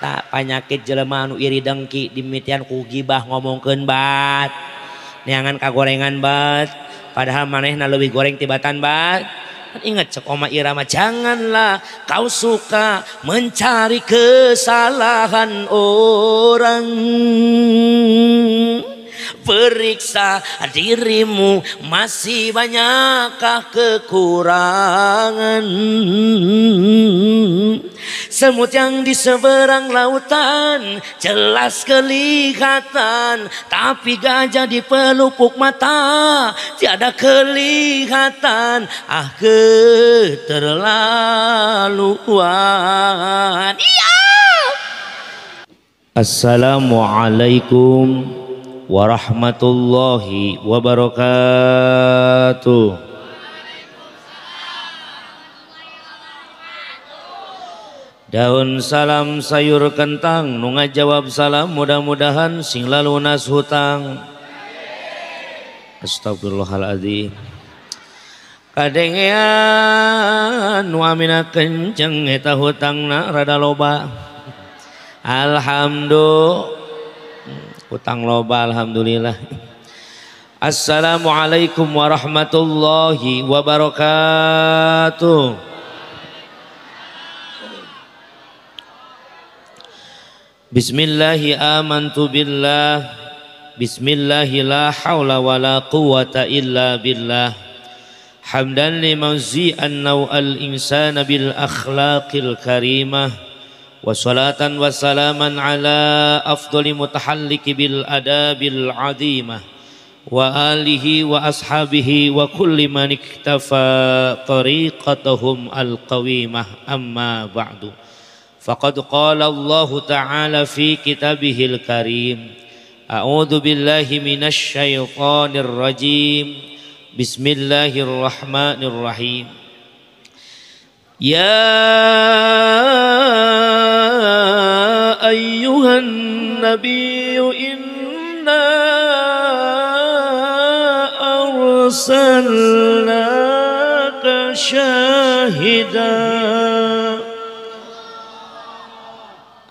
eta penyakit jelema anu iri dengki dimitian ku gibah ngomongkeun bat neangan kagorengan bat padahal manehna leuwih goreng tibatan bat. Ingat cek Oma Irama, janganlah kau suka mencari kesalahan orang. Periksa dirimu, masih banyakkah kekurangan. Semut yang di seberang lautan jelas kelihatan, tapi gajah di pelupuk mata tiada kelihatan. Ah, keterlaluan. Iya. Assalamualaikum warahmatullahi wabarakatuh. Daun salam sayur kentang nu ngajawab salam mudah-mudahan sing lalunas hutang. Astagfirullahaladzim. Kadengean nu amina kenceng eta hutangna rada loba. Alhamdulillah hutang loba alhamdulillah. Assalamualaikum warahmatullahi wabarakatuh. Bismillahi amantu billah. Bismillahi la hawla wa la quwata illa billah. Hamdan liman zi'an naw'al insana bil akhlaqil karimah. Wa salatan wa salaman ala afdali mutahalliki bil adabil azimah. Wa alihi wa ashabihi wa kulli man iktafa tariqatahum al qawimah amma ba'du. Faqad qala Allah Ta'ala fi kitabihil karim. A'udzu billahi minasy syaithanir rajim. Bismillahirrahmanirrahim. Ya ayyuhan nabiyyu inna arsalnaka syahidan.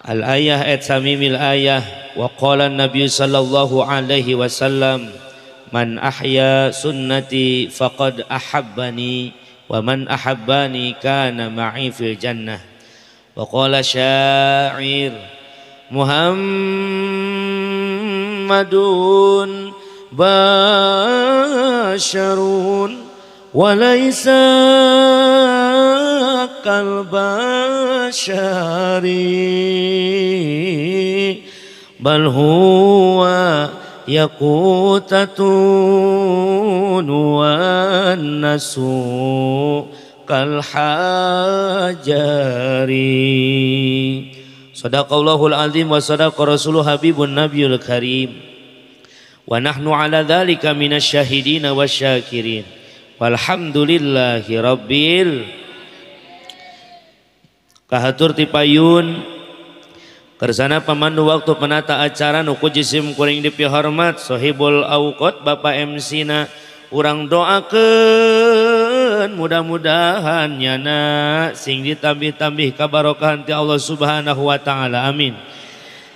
Al-ayah ayat samimil ayah. Wa qala an-nabiy sallallahu alaihi wasallam, man ahya sunnati faqad ahabbani wa man ahabbani kana ma'i fil jannah. Wa qala syair, Muhammadun basharun wa laysa kal bashari bal huwa yaqutatun wan nasu kal hajari. Sadaqallahul azim wa sadaqa rasuluh habibun nabiyul karim. Wa nahnu ala dhalika minasy syahidin wasyakirin. Walhamdulillahi rabbil. Kahatur tipayun kersana pemandu waktu penata acara nuku jisim kuring dipihormat sohibul awqat Bapak MC na urang doakeun mudah-mudahan nyana sing ditambih-tambih kabarokahan ti Allah Subhanahu wa taala amin.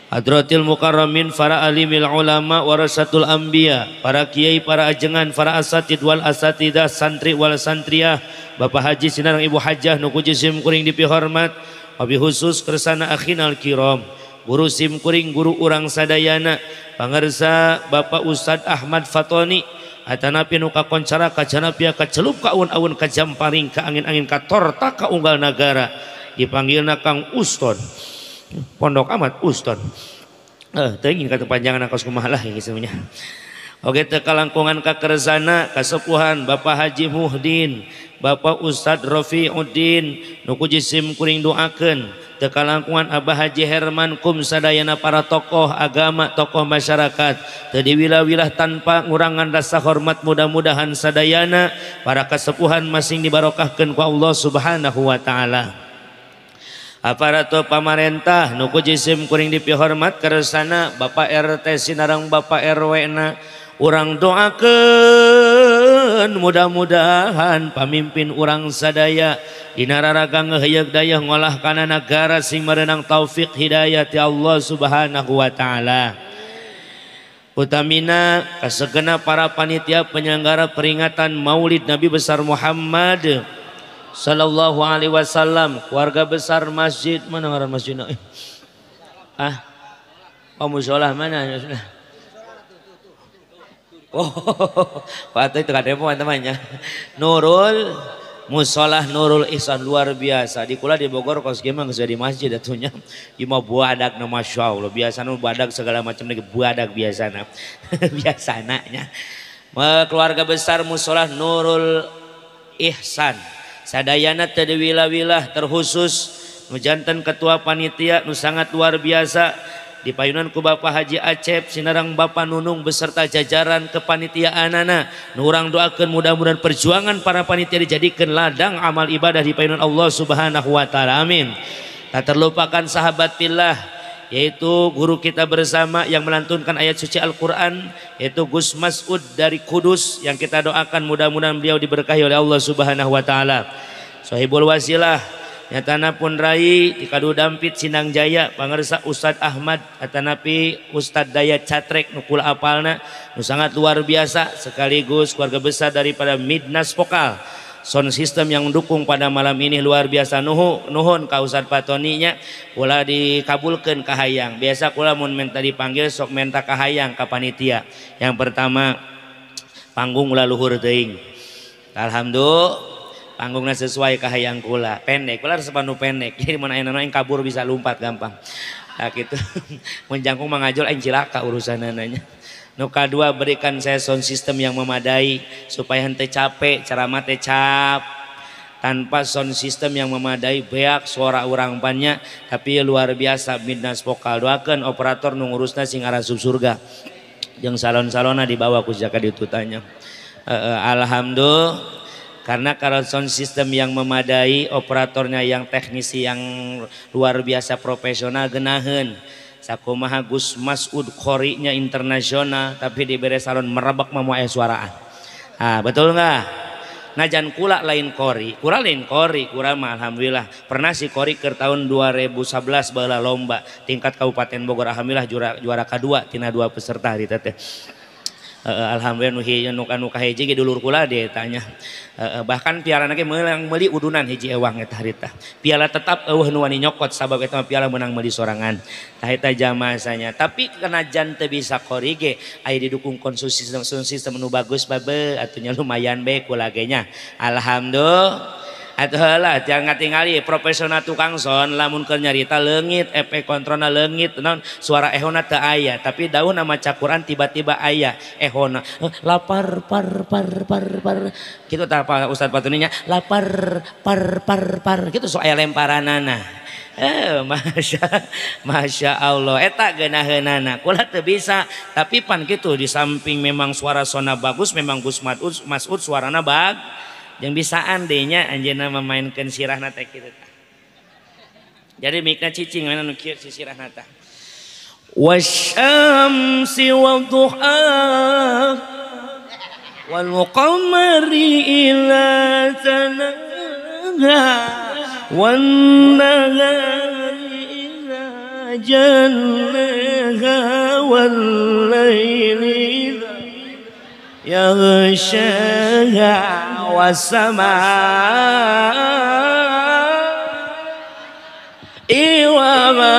Hadratil mukarramin para alimil ulama warasatul anbiya, para kiai para ajengan para asatid wal asatidah santri wal santriyah, Bapak Haji Sinarang Ibu Hajah nuku jisim kuring dipihormat. Wabi khusus kersana akhinal kiram guru sim kuring guru urang sadayana pangarsa Bapak Ustad Ahmad Fatoni atanapi nu kakoncara kacanapia kacelup ka aun-aun ka jamparing ka angin-angin ka torta ka unggal nagara dipanggilna Kang Uston pondok amat Uston teu ingin katepanjangan kos kumaha lah geus nya. Oge teu kalangkungan ka kersana kasepuhan Bapak Haji Muhdin, Bapak Ustad Rafiuddin nuku jisim kuring doakeun teu kalangkungan Abah Haji Herman kum sadayana para tokoh agama tokoh masyarakat teu diwilah-wilah tanpa ngurangan rasa hormat mudah-mudahan sadayana para kasepuhan masing dibarokahkeun ku Allah Subhanahu wa taala. Aparato pamarentah nuku jisim kuring dipihormat kersana Bapak RT Sinarang Bapak RW na urang doakeun doakeun mudah-mudahan pamimpin urang sadaya dina raraga ngeheuyeug daya ngolah kana nagara sing merenang taufik hidayah ti Allah Subhanahu wa taala. Utamina kasegenap para panitia penyelenggara peringatan Maulid Nabi besar Muhammad sallallahu alaihi wasallam, keluarga besar masjid mana ngaran masjidna? Musola mana? Waktu itu kadang teman-temannya Nurul Musolah Nurul Ihsan luar biasa di kula di Bogor kos gemang sudah di masjid atunya ima buadak na Masya Allah biasa nu badak segala macam lagi buadak biasana biasananya keluarga besar Musolah Nurul Ihsan sadayana teu wilah-wilah terkhusus nu janten ketua panitia nu sangat luar biasa dipayunan ku Bapak Haji Acep sinarang Bapak Nunung beserta jajaran kepanitiaanana nu urang doakeun mudah-mudahan perjuangan para panitia dijadikan ladang amal ibadah di payunan Allah Subhanahu wa taala amin. Tak terlupakan sahabat fillah yaitu guru kita bersama yang melantunkan ayat suci Al-Qur'an yaitu Gus Mas'ud dari Kudus yang kita doakan mudah-mudahan beliau diberkahi oleh Allah Subhanahu wa taala. Sohibul wasilah nyatana pun rai di kadu dampit Sindang Jaya pangersa Ustadz Ahmad atanapi Ustadz Dayat Catrek nukul apalna nu sangat luar biasa sekaligus keluarga besar daripada Midnas Vokal sound system yang mendukung pada malam ini luar biasa nuhun ka Ustadz Patoninya kula dikabulkeun kahayang biasa kula mun menta dipanggil sok menta kahayang ka panitia yang pertama panggung ulah luhur teuing alhamdulillah panggungnya sesuai kahayang kula pendek kula resep anu pendek jadi mun aya yang kabur bisa lompat gampang nah gitu menjangkung mangajol aing cilaka urusanana nya nu kadua berikan saya sound system yang memadai supaya henteu capek ceramah teh cap tanpa sound system yang memadai beak suara urang banyak tapi luar biasa Midnas Vokal doakeun operator nu ngurusna sing arasup surga jeung salon-salonna dibawa ku jaka ditutanya alhamdulillah karena kalau sound system yang memadai operatornya yang teknisi yang luar biasa profesional genaheun sakumaha Gus Mas'ud Qorinya internasional tapi diberi salon merebak mah aya suaraan betul nggak najan kula lain Qori kura mah alhamdulillah pernah si Qori ke tahun 2011 baheula lomba tingkat Kabupaten Bogor alhamdulillah juara kedua tina 2 peserta hari teh alhamdulillah nu kahiji ge dulur kula dia tanya bahkan piala nage meuli udunan hiji ewang eta harita piala tetap eueuh nu wani nyokot sabab eta piala menang meuli sorangan tah eta jamasanya tapi kenajan teu bisa Qori ge aya didukung sistem nu bagus babe atunya lumayan bae kula ge nya alhamdulillah atuh heula jangan tingali profesional tukang sound lamun keur nyarita leungit efek kontrolna leungit naon suara ehona teu aya tapi daun nama cakuran tiba-tiba aya ehona lapar par kitu tah Ustaz Patuninya lapar par kitu so aya lemparanana Masya Allah eta geunaheunana kula teu bisa tapi pan kitu di samping memang suara sona bagus memang Gus Mas'ud suarana bagus yang bisa andainya anjeunna memainkan sirahna teh kitu tah. Jadi mikna cicing mana nu kieu si sirahna tah. Wasyamsi wadduha wal qamari ila tanaha wan nahari ila jannaha wal laili yaghshaha wasama iwa ma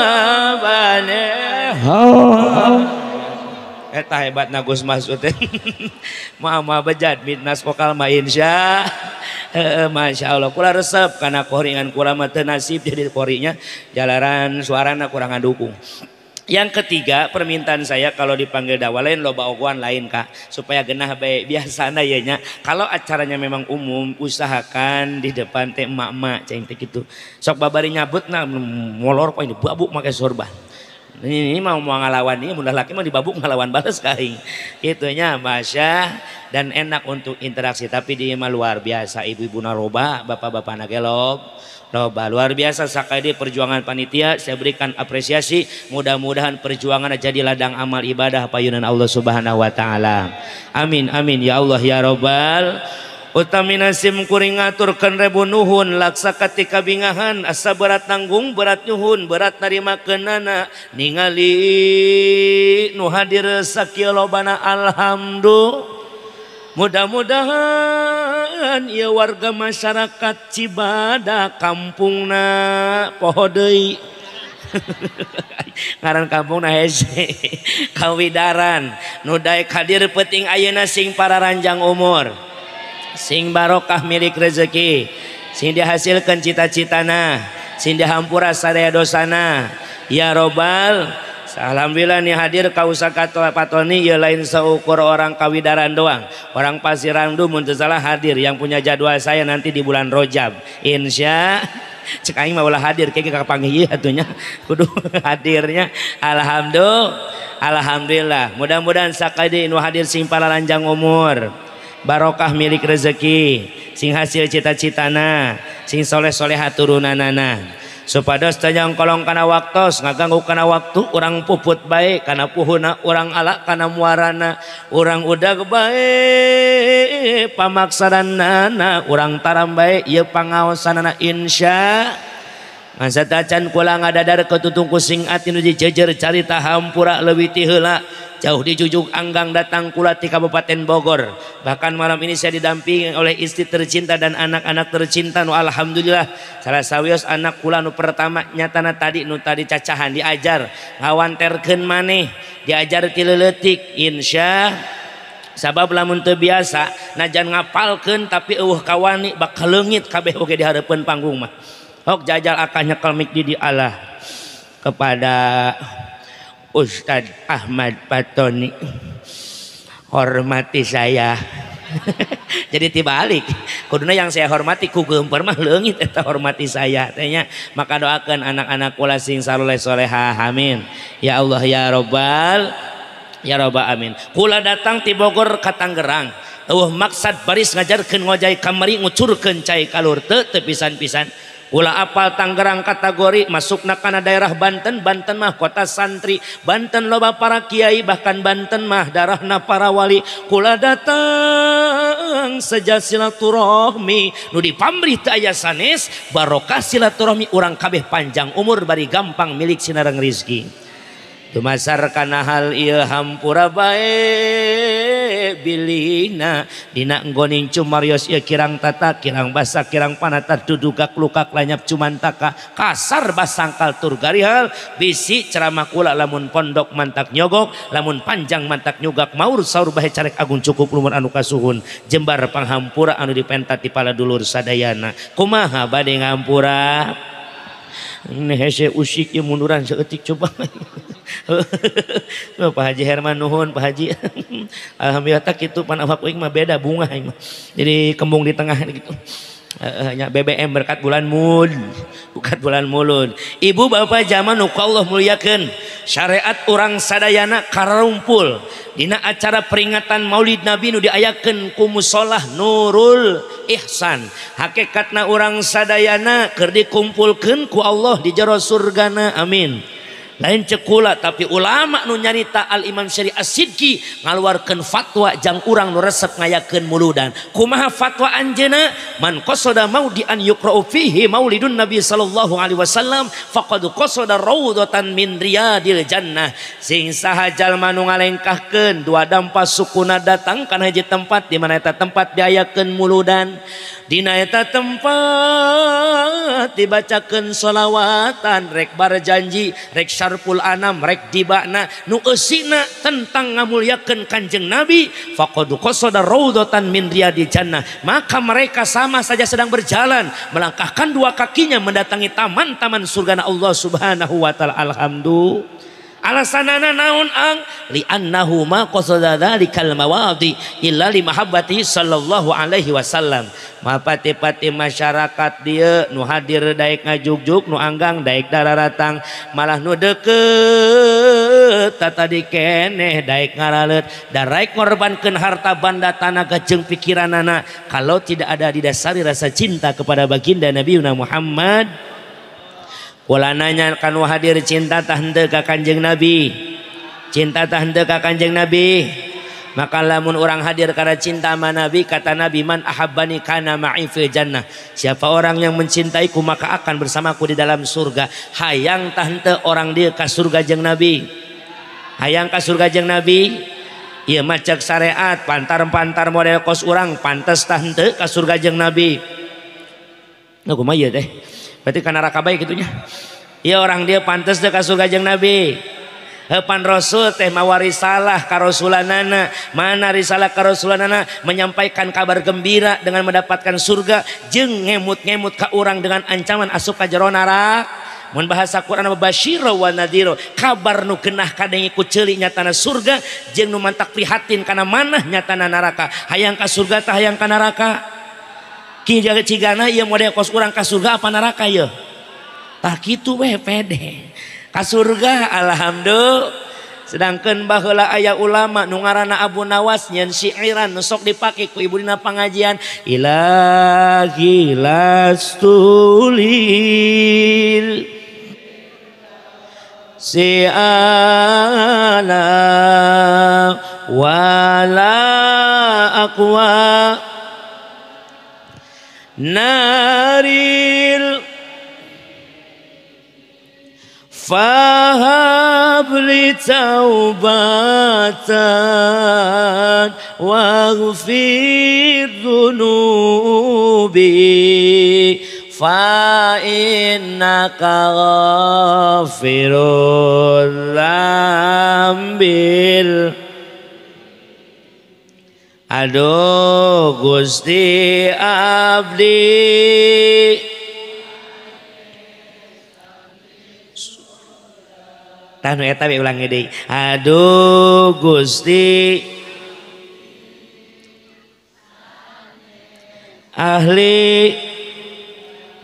baneha eta hebatna Gus Mas'ud mah bejat Midnas Vokal mah insya Masya Allah kula resep karena koringan kula mah teu nasib jadi korinya jalaran suarana kurang ngadukung. Yang ketiga permintaan saya kalau dipanggil dakwah lain loba ogohan lain Kak supaya genah baik biasana ya nya kalau acaranya memang umum usahakan di depan teh emak-emak ceng teh gitu sok babari nyabut nah molor poin babu make sorban Ini mau ngalawan ini mudah laki mah dibabuk ngalawan balas kaing itunya masya dan enak untuk interaksi tapi dia mah luar biasa ibu-ibu naroba bapak-bapak nagelob loba luar biasa sakali perjuangan panitia saya berikan apresiasi mudah-mudahan perjuangan jadi ladang amal ibadah payunan Allah Subhanahu wa taala amin amin ya Allah ya robbal utami nasim kuring ngaturkeun rebu nuhun laksa ketika bingahan asa berat tanggung berat nyuhun berat narimakeunana ningali nu hadir sakieu lobana alhamdulillah mudah-mudahan ya warga masyarakat Cibada kampungna poho deui ngaran kampungna hese kawidaran nu daek hadir peuting ayeuna sing para ranjang umur sing barokah milik rezeki sing dihasilkan cita-citana sing dihampura sadaya dosana ya robbal alhamdulillah nih hadir kausakato patoni ya lain seukur orang kawidaran doang orang Pasirangdu muntazalah hadir yang punya jadwal saya nanti di bulan Rojab insya cek aing mah ulah hadir kayak kapanggih atunya kudu hadirnya alhamdulillah mudah-mudahan sakadi nu hadir sing palaranjang umur barokah milik rezeki sing hasil cita-citana sing soleh-soleha turunanana supados tanyang kolong kana waktos ngaganggu kana waktu urang puput baik kana puhuna urang ala kana muarana urang udag baik pamaksadanana urang taram baik ieu pangaosanana insya masa tacan kula ngadadar ketutung kusing ati nu dijejer carita hampura leuwih ti heula jauh di Jujuk Anggang datang kula di Kabupaten Bogor bahkan malam ini saya didampingi oleh istri tercinta dan anak-anak tercinta nu alhamdulillah salah sawios anak kula nu pertama nyatana tadi nu tadi cacahan diajar ngawanterkeun maneh diajar ti leuletik insya sabab lamun teu biasa najan ngapalkeun tapi eueuh kawani bakal leungit kabeh oge di hareupeun panggung mah hok jajal akah nyekel mik di Allah kepada Ustadz Ahmad Patoni hormati saya jadi tibalik kuduna yang saya hormati ku geumpeur mah leungit eta hormati saya tanya maka doakan anak-anak kula sing saleh solehah amin ya Allah ya robbal amin kula datang ti Bogor ka Tangerang maksad baris ngajarkeun ngojay kamari ngucurkeun cai kalur teu pisan-pisan ulah apal Tangerang kategori masukna kana daerah Banten Banten mah kota santri Banten loba para kiai bahkan Banten mah darahna para wali kula datang saja silaturahmi nu dipamrih teu aya sanes barokah silaturahmi urang kabeh panjang umur bari gampang milik sinareng rizki tumasar kana hal ieu hampura bae bilina dina nggoning cumarios ieu kirang tata kirang basa kirang panata dudugak lukak lanyap cumantaka kasar basangkal tur garihal bisi ceramah kula lamun pondok mantak nyogok lamun panjang mantak nyugak maur saur bae carek agung cukup lumur anu kasuhun jembar panghampura anu dipentat di pala dulur sadayana kumaha bade ngampura hese usik ya munduran seetik coba Pak Haji Herman nuhun Pak Haji alhamdulillah tak itu pan awak mah beda bunga jadi kembung di tengah gitu hanya BBM berkat bulan mulud ibu bapak zaman nu Allah muliakeun syariat orang sadayana karumpul dina acara peringatan Maulid Nabi nu diayakeun ku musolah Nurul Ihsan hakikatna orang sadayana keur dikumpulkeun ku Allah di jero surgana amin lain cekula tapi ulama nu nyarita Al Imam Syari As-Sidki ngaluarkeun fatwa jang urang nu resep ngayakeun muludan kumaha fatwa anjeuna man qasada maudian yuqra'u fihi maulidun nabi sallallahu alaihi wasallam faqad qasada raudatan min riyadil jannah sing saha jalma nu ngalengkahkeun dua dampa sukuna datang kana hiji tempat di mana eta tempat diayakeun muludan dina eta tempat dibacakeun sholawatan rek barjanji rek syarpul anam rek dibana nu eusina tentang ngamulyakeun Kanjeng Nabi faqad qasada raudatan min riyadil jannah maka mereka sama saja sedang berjalan melangkahkan dua kakinya mendatangi taman-taman surga Allah Subhanahu wa taala alhamdulillah alasanana naon ang li'annahu ma qasada dzalikal mawadi illa li mahabbati sallallahu alaihi wasallam. Mapati-pati masyarakat dia nu hadir daek ngajugjug nu anggang daek dararatang malah nu deukeut tadi keneh daek ngaralet da raek ngorbankeun harta banda tanaga jeung pikiranana kalau tidak ada didasari rasa cinta kepada baginda Nabi Muhammad. Kula nanya kanu hadir cinta tah henteu ka Kanjeng Nabi, cinta tah henteu ka Kanjeng Nabi. Maka lamun orang hadir karena cinta sama Nabi, kata Nabi, man ahabbani kana ma'i fil jannah. Siapa orang yang mencintaiku maka akan bersamaku di dalam surga. Hayang tah henteu orang dia ka surga jeung Nabi, hayang ka surga jeung Nabi. Ieu mah ceuk syariat pantar-pantar model kos urang pantes tah henteu ka surga jeung Nabi. Nah kumaha ieu teh? Berarti kana neraka bae kitunya. Ieu orang dia pantes teh ka surga jeung Nabi. Pan Rasul teh mawa risalah ka rasulanana. Mana risalah ka rasulanana? Menyampaikan kabar gembira dengan mendapatkan surga jeung ngemut-ngemut ka urang dengan ancaman asup ka jero neraka. Mun bahasa Quran basyira wa nadhira, kabar nu geunah kadenge ku ceuli nyatana surga jeung nu mantak prihatin kana manah nyatana neraka. Hayang ka surga tah hayang ka neraka. Ki jaga cigana ieu model kos urang ka surga apa neraka ieu? Tah kitu we pede. Ka surga alhamdulillah. Sedangkan baheula aya ulama nu ngaranna Abu Nawas nyen syiiran nu sok dipake ku ibu dina pangajian ilahi lastulil si'ala wala aqwa naril fahabli taubatan waghfir dhunubi fa innaka ghafirul dzambil. Aduh Gusti abdi tanu eta we ulang deui. Aduh Gusti ahli,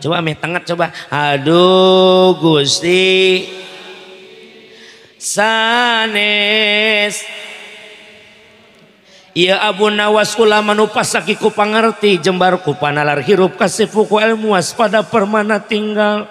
coba ameh tengat coba. Aduh Gusti sanes. Ia Abu Nawas ulama nu pasaki ku pangarti jembar ku panalar hirup kasifu ku ilmu waspada permana tinggal.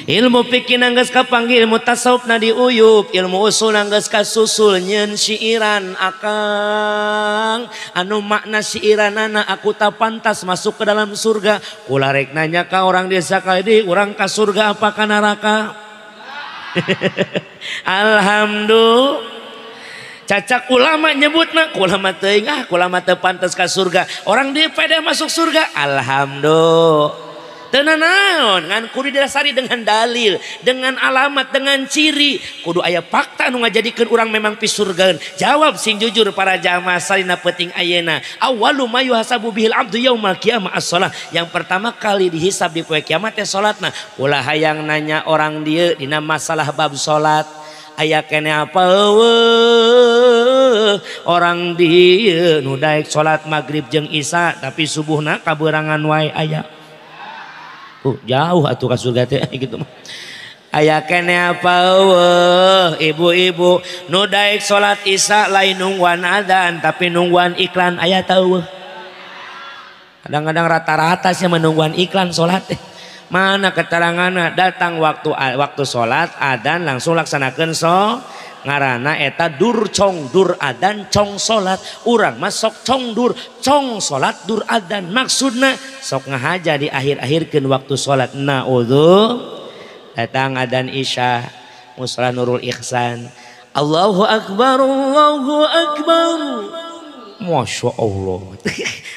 Ilmu fikih nanggeus kapanggih, ilmu tasawuf na diuyup, ilmu usul nanggeus kasusul nyeun syiiran akang anu makna syairanana aku tak pantas masuk ke dalam surga. Kula rek nanya ka orang desa kali deui, urang ka surga apa ka neraka? Alhamdulillah. Cacak ulama nyebutna ulama teuing ulama teu pantas ka surga. Orang dia pada masuk surga. Alhamdulillah. Tenan naon ngan kudu didasari dengan dalil, dengan alamat, dengan ciri. Kudu aya fakta anu ngajadikeun urang memang pisurgaeun. Jawab sing jujur para jamaah salina penting ayeuna. Awwalu ma yuhasabu bihil abdu yaumal qiyamah as-shalah. Yang pertama kali dihisab di poe kiamat teh salatna. Ulah hayang nanya orang dieu dina masalah bab salat. Aya kene apa orang dieu nu daek salat maghrib jeung isya tapi subuhna kaberangan wae aya. Jauh atuh ka surga teh gitu mah. Aya kene apa ibu-ibu nu daek salat isya lain nungguan adzan tapi nungguan iklan aya teu. Kadang-kadang rata-rata sih menungguan iklan salat teh. Mana keteranganna datang waktu salat adzan langsung laksanakeun ngaranna eta dur cong dur adzan cong salat. Urang mah sok cong dur cong salat dur adzan maksudna sok ngahaja di akhir-akhirkeun waktu salat. Naudzu datang adzan isya musala Nurul Ihsan Allahu akbar Allahu akbar. Masya Allah.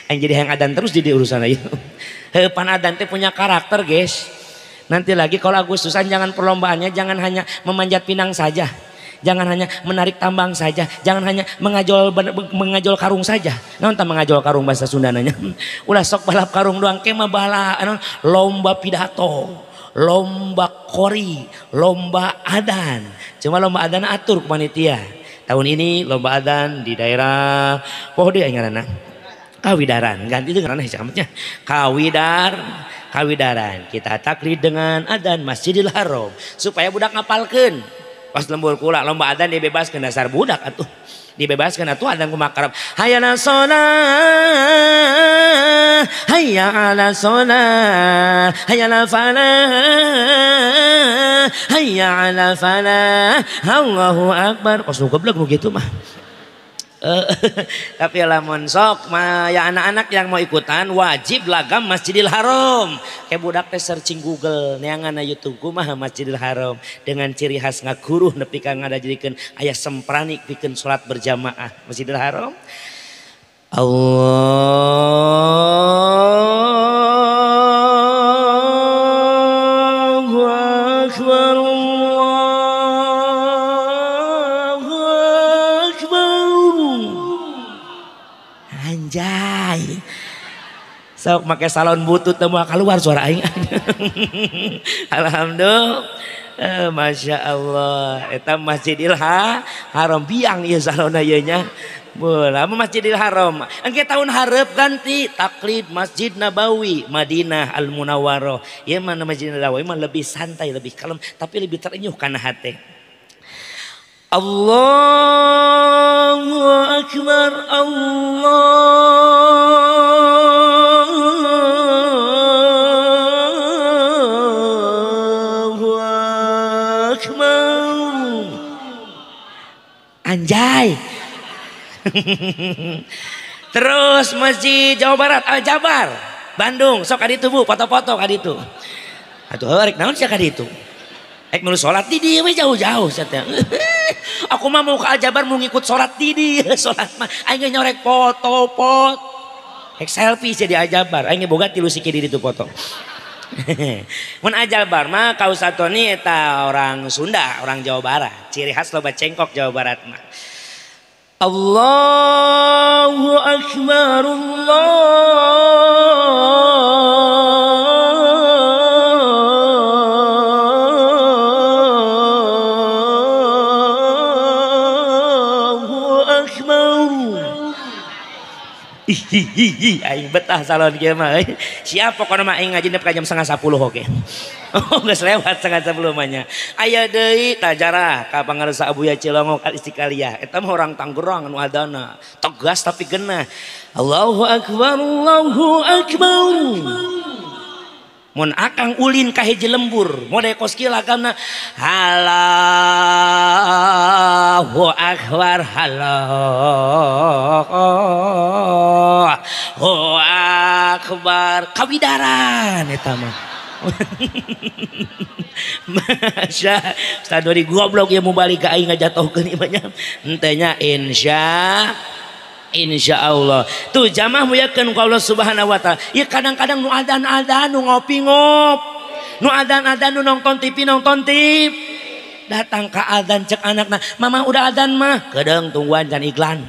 Jadi yang adzan terus jadi urusan aja. Pan adzan teh punya karakter guys. Nanti lagi kalau Agustusan jangan perlombaannya jangan hanya memanjat pinang saja, jangan hanya menarik tambang saja, jangan hanya mengajol karung saja. Naon tah mengajol karung bahasa Sundananya? Ulah sok balap karung doang kemah bala lomba pidato, lomba kori, lomba adan. Cuma lomba adan atur ke panitia. Tahun ini lomba adan di daerah Pohde ngaranna. Kawidaran, ganti itu ngaranna camatnya. Kawidaran. Kita taklid dengan adan Masjidil Haram supaya budak ngapalkeun. Pas lembur kula lomba adan dibebaskeun dasar budak atuh. Dibebaskan atuh adan kumakarab. Hayya 'alas shalah, hayya 'alas shalah, hayya 'alal falah, hayya 'alal falah, Allahu akbar. Kos goblok begitu mah. Tapi lamun sok ya anak-anak yang mau ikutan wajib lagam Masjidil Haram. Kayak budak teh searching Google neangan YouTube kumaha Masjidil Haram dengan ciri khas ngaguruh nepi ka ngadajikeun aya semprani pikeun salat berjamaah Masjidil Haram. Allahu akbar. Anjay. Sok make salon butut teu moal keluar suara aing. Alhamdulillah. Masya Allah. Eta Masjidil Haram biang ieu salona ieu nya. Bola Masjidil Haram. Engke tahun hareup ganti taklid Masjid Nabawi Madinah Al Munawwarah. Ieu mah Masjid Nabawi mah lebih santai, lebih kalem, tapi lebih terenyuh kana hate. Allahu akbar, Allahu akbar. Anjay. Terus Masjid Jawa Barat Al Jabar Bandung sok kaditu Bu, foto-foto kaditu. Atuh rek naon sia kaditu? Ek nu salat di dieu we jauh-jauh satya. Aku mah mau ke Al Jabar mau ngikut salat di dieu, salat mah aing nyorek foto pot. Ek selfie sia di Al Jabar, aing boga tilu siki di ditu foto. Mun Al Jabar mah kausatoni eta orang Sunda, orang Jawa Barat. Ciri khas loba cengkok Jawa Barat mah. Allahu akbar, aing betah salon kieu mah. Siap pokona mah aing ngaji nepi ka jam 9:30 oge. Oh geus lewat 9:30 mah nya. Aya deui tajarah ka pangarsa Abuya Cilongok Al Istiqlaliyah. Eta mah orang Tanggerang anu adana. Tegas tapi genah. Allahu akbar, Allahu akbar. Mun akang ulin ka hiji lembur, mode kos kieu lagamna Allahu akbar, Allahu akbar, kawidaran eta mah. Masya Ustaz Dori goblok ya mau balik ke aing ngajatohkeun ieu nya. Henteu nya Insya Allah tuh jamaah muyakeun ku Allah subhanahu wa ta'ala. Ya kadang-kadang nu adan-adan nu ngopi-ngop, nu adan-adan nu nonton TV datang ke adan cek anakna mama udah adan mah kedeung tungguan can iklan.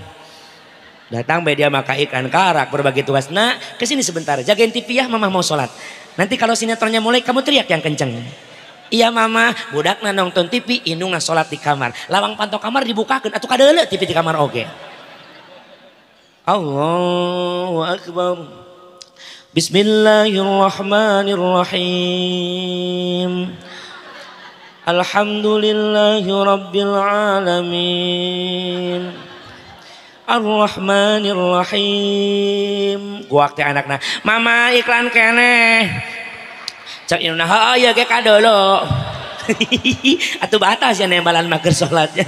Datang be dia maka ikan karak berbagi tugas. Nah kesini sebentar jagain TV ya mama mau sholat. Nanti kalau sinetronnya mulai kamu teriak yang kenceng. Iya mama budakna nonton TV indungna sholat di kamar. Lawang pantau kamar dibukakeun atuh kadeuleu TV di kamar oge. Allahu akbar. Bismillahirrahmanirrahim. Alhamdulillahi rabbil alamin. Ar-Rahmanir-Rahim. Gua teh anakna, "Mama iklan keneh." Cak inuna, "Heuh ge kadeuleu." Atuh batas ya nembalan mager salatnya.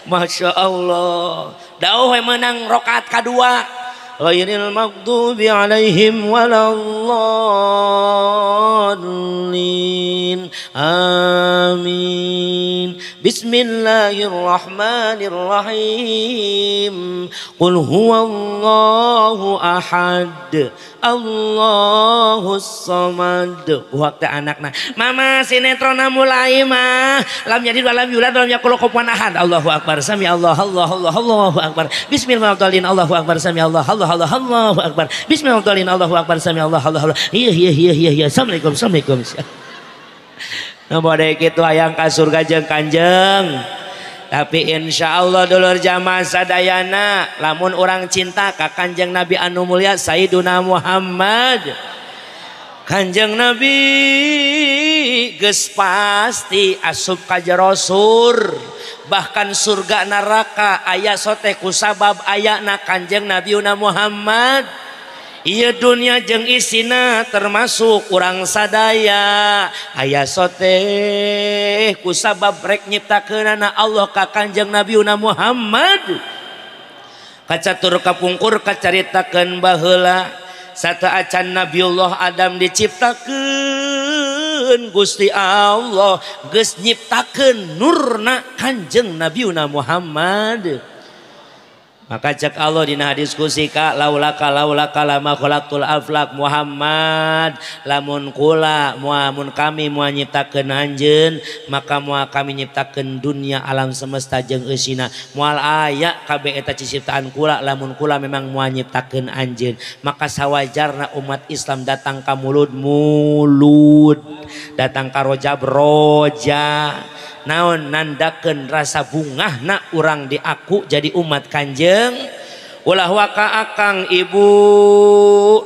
Masya Allah. Dauh menang rakaat kadua. Ghairil maghdubi alaihim waladdallin. Amin. Bismillahirrahmanirrahim. Qul huwallahu ahad. Allahus samad. Waktu anakna, mama sinetron mulai mah. Lam yalid wa lam yulad wa lam yakul lahu kufuwan ahad. Allahu akbar. Sami Allah, Allahu akbar. Bismillahirrahmanirrahim. Allahu akbar. Sami Allah, Allahu akbar. Bismillahirrahmanirrahim. Allahu akbar. Sami Allah, Iya. Assalamualaikum. Bade kitu hayang ka surga jeung Kanjeng. Tapi insya Allah dulur jamaah sadayana lamun orang cinta ka Kanjeng Nabi anu mulia Sayyiduna Muhammad, Kanjeng Nabi geus pasti asup ka jero sur. Bahkan surga neraka aya sote kusabab ayana Kanjeng Nabiuna Muhammad. Iya dunia jeung isina termasuk urang sadaya aya sote kusabab rek nyiptakeunana Allah ka Kanjeng Nabiuna Muhammad. Kacatur kapungkur kacaritakeun baheula sataacan Nabiullah Adam diciptakeun Gusti Allah geus nyiptakeun nurna Kanjeng Nabiuna Muhammad. Maka cek Allah dina diskusi ka laulaka lama khalaqtul aflak Muhammad, lamun kula mun kami moal nyiptakeun anjeun maka moal kami nyiptakeun dunia alam semesta jeung eusina moal aya kabeh eta ciptaan kula. Lamun kula memang moal nyiptakeun anjeun maka sawajarna umat Islam datang ka mulud datang ka roja naon nandakeun rasa bungahna urang diaku jadi umat Kanjeng. Ulah waka akang ibu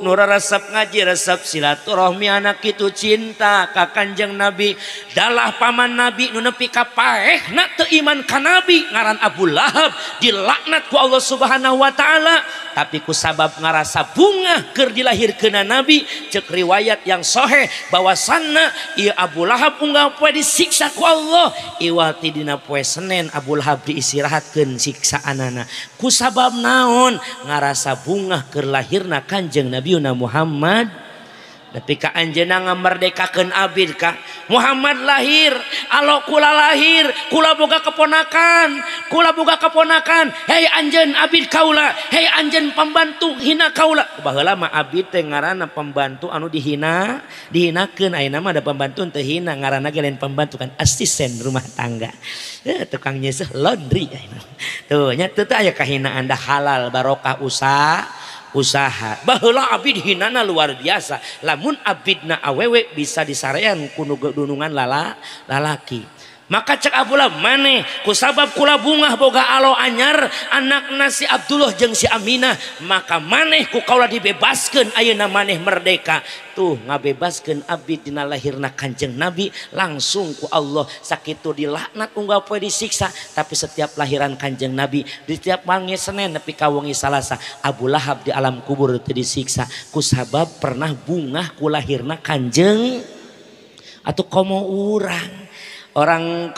nur resep ngaji resep silaturahmi anak kitu cinta ka Kanjeng Nabi. Dalah paman Nabi nu nepi ka paehna teu iman ka Nabi ngaran Abu Lahab dilaknat ku Allah Subhanahu wa taala. Tapi ku sabab ngarasa bungah keur dilahirkeunna Nabi cek riwayat yang sahih bahwasanna ieu Abu Lahab unggal poe disiksa ku Allah. Iwati dina poe Senin Abu Lahab diistirahatkeun siksaanana. Ku sabab naon? Ngarasa bungah keur lahirna Kanjeng Nabiuna Muhammad. Tapi ka anjeunna ngamerdekakeun abid ka Muhammad lahir, alo kula lahir, kula boga keponakan, hei anjeun abid kaula, hei anjeun pembantu hina kaula. Baheula mah abid teh ngaranna pembantu anu dihinakeun, ayeuna mah ada pembantu teu hina ngaranna ge lain pembantu kan asisten rumah tangga. Tukang nyeuseuk laundry tuh nya teu aya kahinaan dah halal barokah usaha baheula abid hinana luar biasa. Lamun abidna awewe bisa disarean kuno dunungan lalaki. Maka cek Abu Lahab maneh kusabab kula bungah boga alo anyar anakna si Abdullah jeung si Aminah maka maneh ku kaula dibebaskeun ayeuna maneh merdeka. Tuh ngabebaskeun abid dina lahirna Kanjeng Nabi langsung ku Allah sakitu dilaknat unggal poe disiksa. Tapi setiap lahiran Kanjeng Nabi di setiap wangi Senin nepi ka wengi Salasa Abu Lahab di alam kubur teu disiksa kusabab pernah bungah ku lahirna Kanjeng atuh komo urang. Orang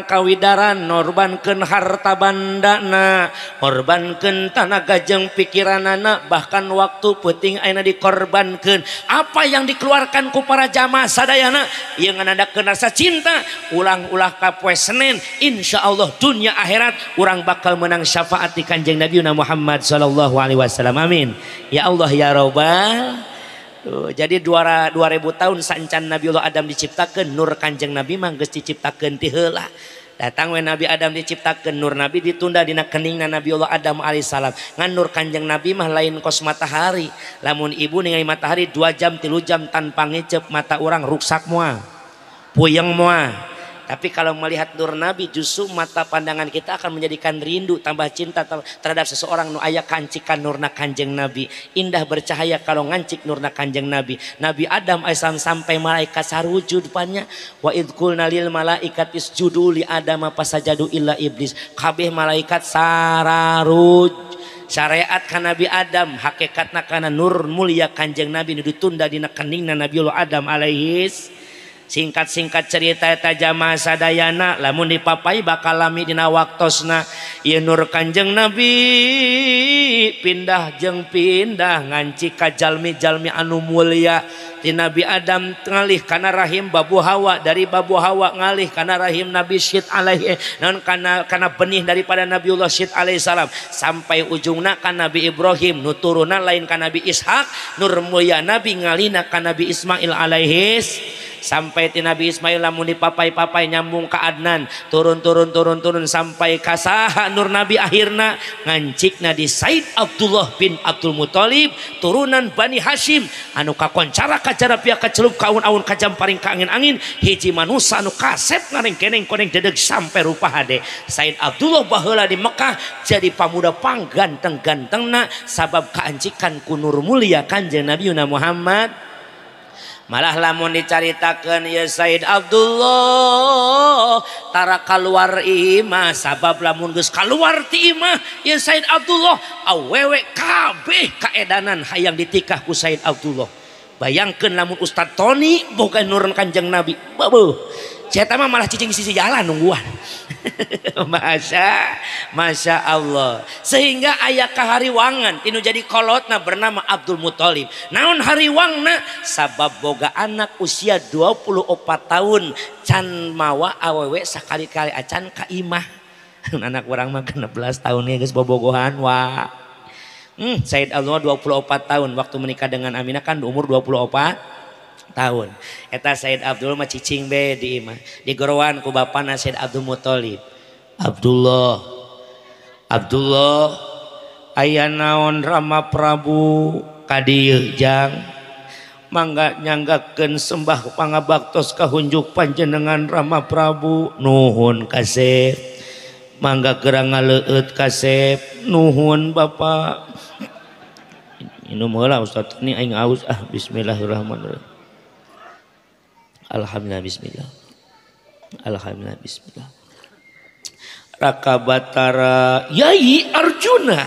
kawidaran norbankeun harta bandana, korbankeun tanaga jeung pikiranana, bahkan waktu penting ayeuna dikorbankeun. Apa yang dikeluarkan ku para jamaah sadayana yang ngandakeun rasa cinta ulang-ulah ka poe Senin insyaallah dunia akhirat urang bakal menang syafaat di Kanjeng Nabi Muhammad sallallahu alaihi wasallam. Amin ya Allah ya Rabbal. Jadi 2000 tahun sancan Nabiullah Adam diciptakeun nur Kanjeng Nabi mah geus diciptakeun ti heula. Datang we Nabi Adam diciptakeun nur Nabi ditunda dina keningna Nabiullah Adam alaihissalam. Ngan nur Kanjeng Nabi mah lain kos matahari. Lamun ibu ningali matahari 2 jam 3 jam tanpa ngecep mata orang ruksak moal. Puyeng moal. Tapi kalau melihat nur Nabi justru mata pandangan kita akan menjadikan rindu tambah cinta terhadap seseorang nu aya kancikan nurna Kanjeng Nabi. Indah bercahaya kalau ngancik nurna Kanjeng Nabi. Nabi Adam alaihissalam sampai malaikat sarujud depannya. Wa idh qulna lil malaikati isjudu li Adam fasajadu illa iblis. Kabeh malaikat sararuj. Syariat ka Nabi Adam hakikatna kana nur mulia Kanjeng Nabi nu ditunda dina keningna Nabiullah Adam alaihis. Singkat-singkat cerita eta jamaah sadayana lamun dipapai bakal lami dina waktosna ieu nur Kanjeng Nabi pindah jeung pindah ngancik ka jalmi-jalmi anu mulia. Ti Nabi Adam ngalih kana rahim babu Hawa, dari babu Hawa ngalih kana rahim Nabi Syed alaihi non kana benih daripada Nabiullah Syed alaihi salam sampai ujungna ka Nabi Ibrahim, nu turunan lain ka Nabi Ishak, nur mulia Nabi ngalina ka Nabi Ismail alaihis sampai ti Nabi Ismail lamun dipapai-papai nyambung ka Adnan turun sampai ka saha nur Nabi akhirna ngancikna di Said Abdullah bin Abdul Muthalib turunan Bani Hashim anu kakoncara kacara pia kacelup kaun-aun kajamparing ka angin-angin hiji manusia anu kasep ngareng keneng koneng dedeg sampai rupa hade Said Abdullah baheula di Mekah jadi pamuda pangganteng-gantengna sabab kaancikan ku nur mulia Kanjeng Nabi Muhammad. Malah lamun dicaritakeun ya Said Abdullah tara kaluar imah sabab lamun geus kaluar ti imah ya Said Abdullah awewe kabeh kaedanan hayang ditikah ku Said Abdullah. Bayangkeun lamun Ustad Tony boga nurun Kanjeng Nabi beuh eta mah malah cicing sisi jalan nungguan. Masya Allah sehingga aya kahariwangan tinu jadi kolotna bernama Abdul Muthalib naon hariwangna sabab boga anak usia 24 tahun can mawa awewe sakali-kali acan ka imah. Anak orang mah 16 tahun ya geus bobogohan wah. Said Abdullah 24 tahun waktu menikah dengan Aminah kan umur 24 tahun. Eta Said Abdullah mah cicing be di imah digorowan ku bapana Said Abdul Muthalib. Abdullah aya naon Rama Prabu ka dieu jang mangga nyanggakeun sembah pangabaktos kahunjuk panjenengan Rama Prabu nuhun kasep mangga gerang ngaleueut kasep nuhun Bapak. Minum heula Ustaz ini aing aus bismillahirrahmanirrahim. Alhamdulillah bismillah. Alhamdulillah bismillah. Rakabatara Yai Arjuna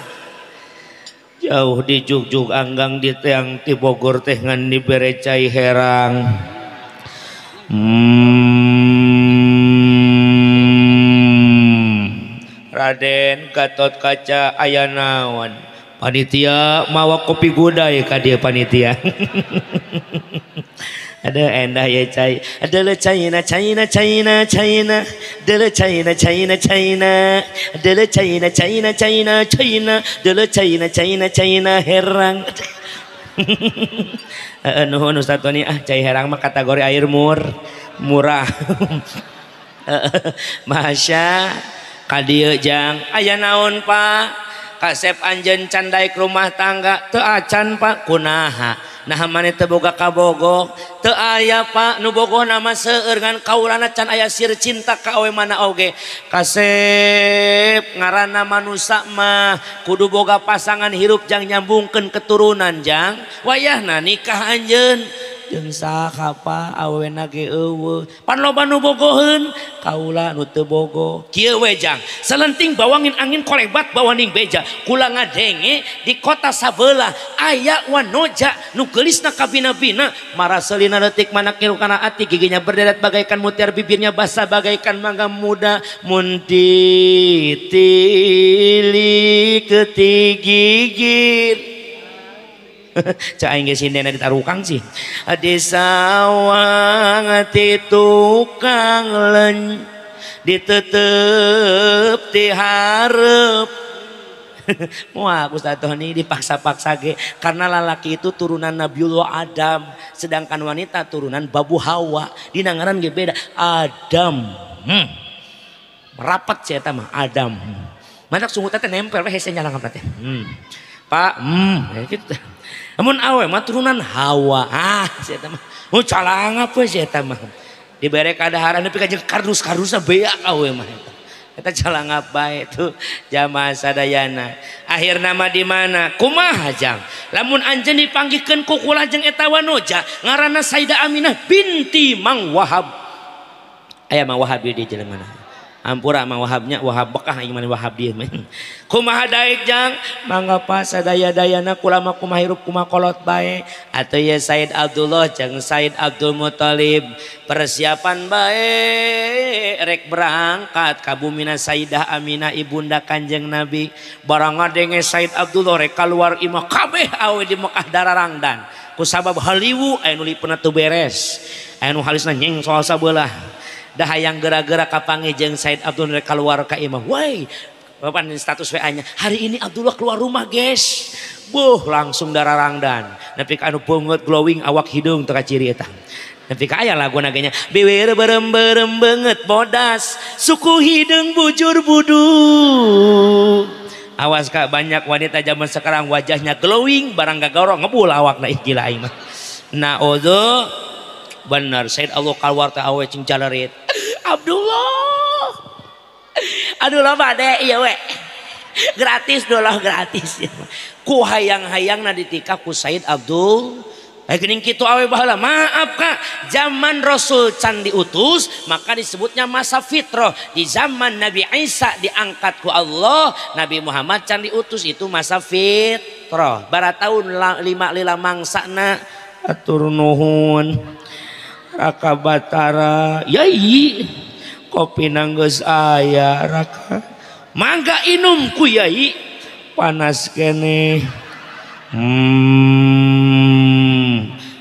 jauh di jugjug anggang di teang ti Bogor teh ngan dibere cai herang. Raden Gatot Kaca aya naon panitia mawa kopi gudai ka dieu panitia. Ada endah ya cai adalah China adalah China adalah China herang. Nuhun Ustaz Tony cai herang mah kategori air murah. Masya kadieu jang aya naon Pak kasep anjeun candai ke rumah tangga teu acan Pak kunaha nah maneh teu boga kabogo teu aya Pak nu bogoh nama seueur ngan kaulana can aya sir cinta ka awe mana oge kasep ngaranna manusia mah kudu boga pasangan hirup jang nyambungkeun keturunan jang wayahna nikah anjeun jeung saha Pak awena ge eueuh pan loba nu bogoheun kaula nu teu bogoh kieu we jang salenting bawangin angin kolebat bawaning beja kula ngadenge di kota sabelah aya wanoja nu geulisna kabina-bina maraselina leutik manak ngilu kana ati giginya berderet bagaikan mutiara bibirnya basah bagaikan mangga muda mun ditili ketigigir. Cak aing geus hindena ditarukang sih. Di sawang ti tukang len ditetep ti hareup. Wah Ustaz Tony dipaksa-paksa ge karena lalaki itu turunan Nabiullah Adam sedangkan wanita turunan Babu Hawa. Dina ngaran ge beda Adam. Merapat sih eta mah Adam. Manak sungguh teh nempel we hese nyalang teh. Pak gitu. Namun awe mah turunan Hawa si eta mah calang apa si eta mah dibere kadaharan nepi ka jeung kardus-kardusna beak awe mah eta calang apa itu jamaah sadayana akhirna mah di mana kumaha jang lamun anjeun dipanggihkeun ku kula jeung eta wanoja ngaranna Sayyidah Aminah binti Mang Wahab aya Mang Wahab di jelema mana ampura Mang Wahabnya Wahab bekah aing mah Wahab dieu mah kumaha daek jang mangga pa sadaya-dayana kula mah kumaha hirup kumaha kolot bae atuh ya Said Abdullah jeung Said Abdul Muthalib persiapan bae rek berangkat ka bumina Sayyidah Aminah ibunda Kanjeng Nabi barang ngadenge Said Abdullah rek kaluar imah kabeh awe di Mekah dararangdan ku sabab haliwu aya nu lipeuna teu beres aya nu halisna nyeng soal sabelah dah hayang gerak-gerak kapangi jeung Said Abdullah keluar ka imah. Woi, bapak status WA-nya. Hari ini Abdullah keluar rumah, guys. Langsung dararangdan. Nepi ka anu beungeut glowing awak hidung teu kaciri eta. Tapi kaya lagu naganya biwir berem banget bodas suku hidung bujur budu. Awas kak, banyak wanita zaman sekarang wajahnya glowing barang gagoro ngebul awakna gila aing mah. Naudzu bener Said Allah kalwar teh awe cing jalarit. Abdullah. Aduh lo bade iya we. Gratis dolah gratis. Ku hayang-hayangna ditika ku Said Abdul. Geuning kitu awe baheula. Maaf Kak, zaman Rasul can diutus maka disebutnya masa fitrah. Di zaman Nabi Isa diangkat ku Allah, Nabi Muhammad can diutus itu masa fitrah. Barat tahun 5 lila mangsana atur nuhun. Raka Batara yai kopi nanggeus aya raka. Mangga inum ku yai panas kene.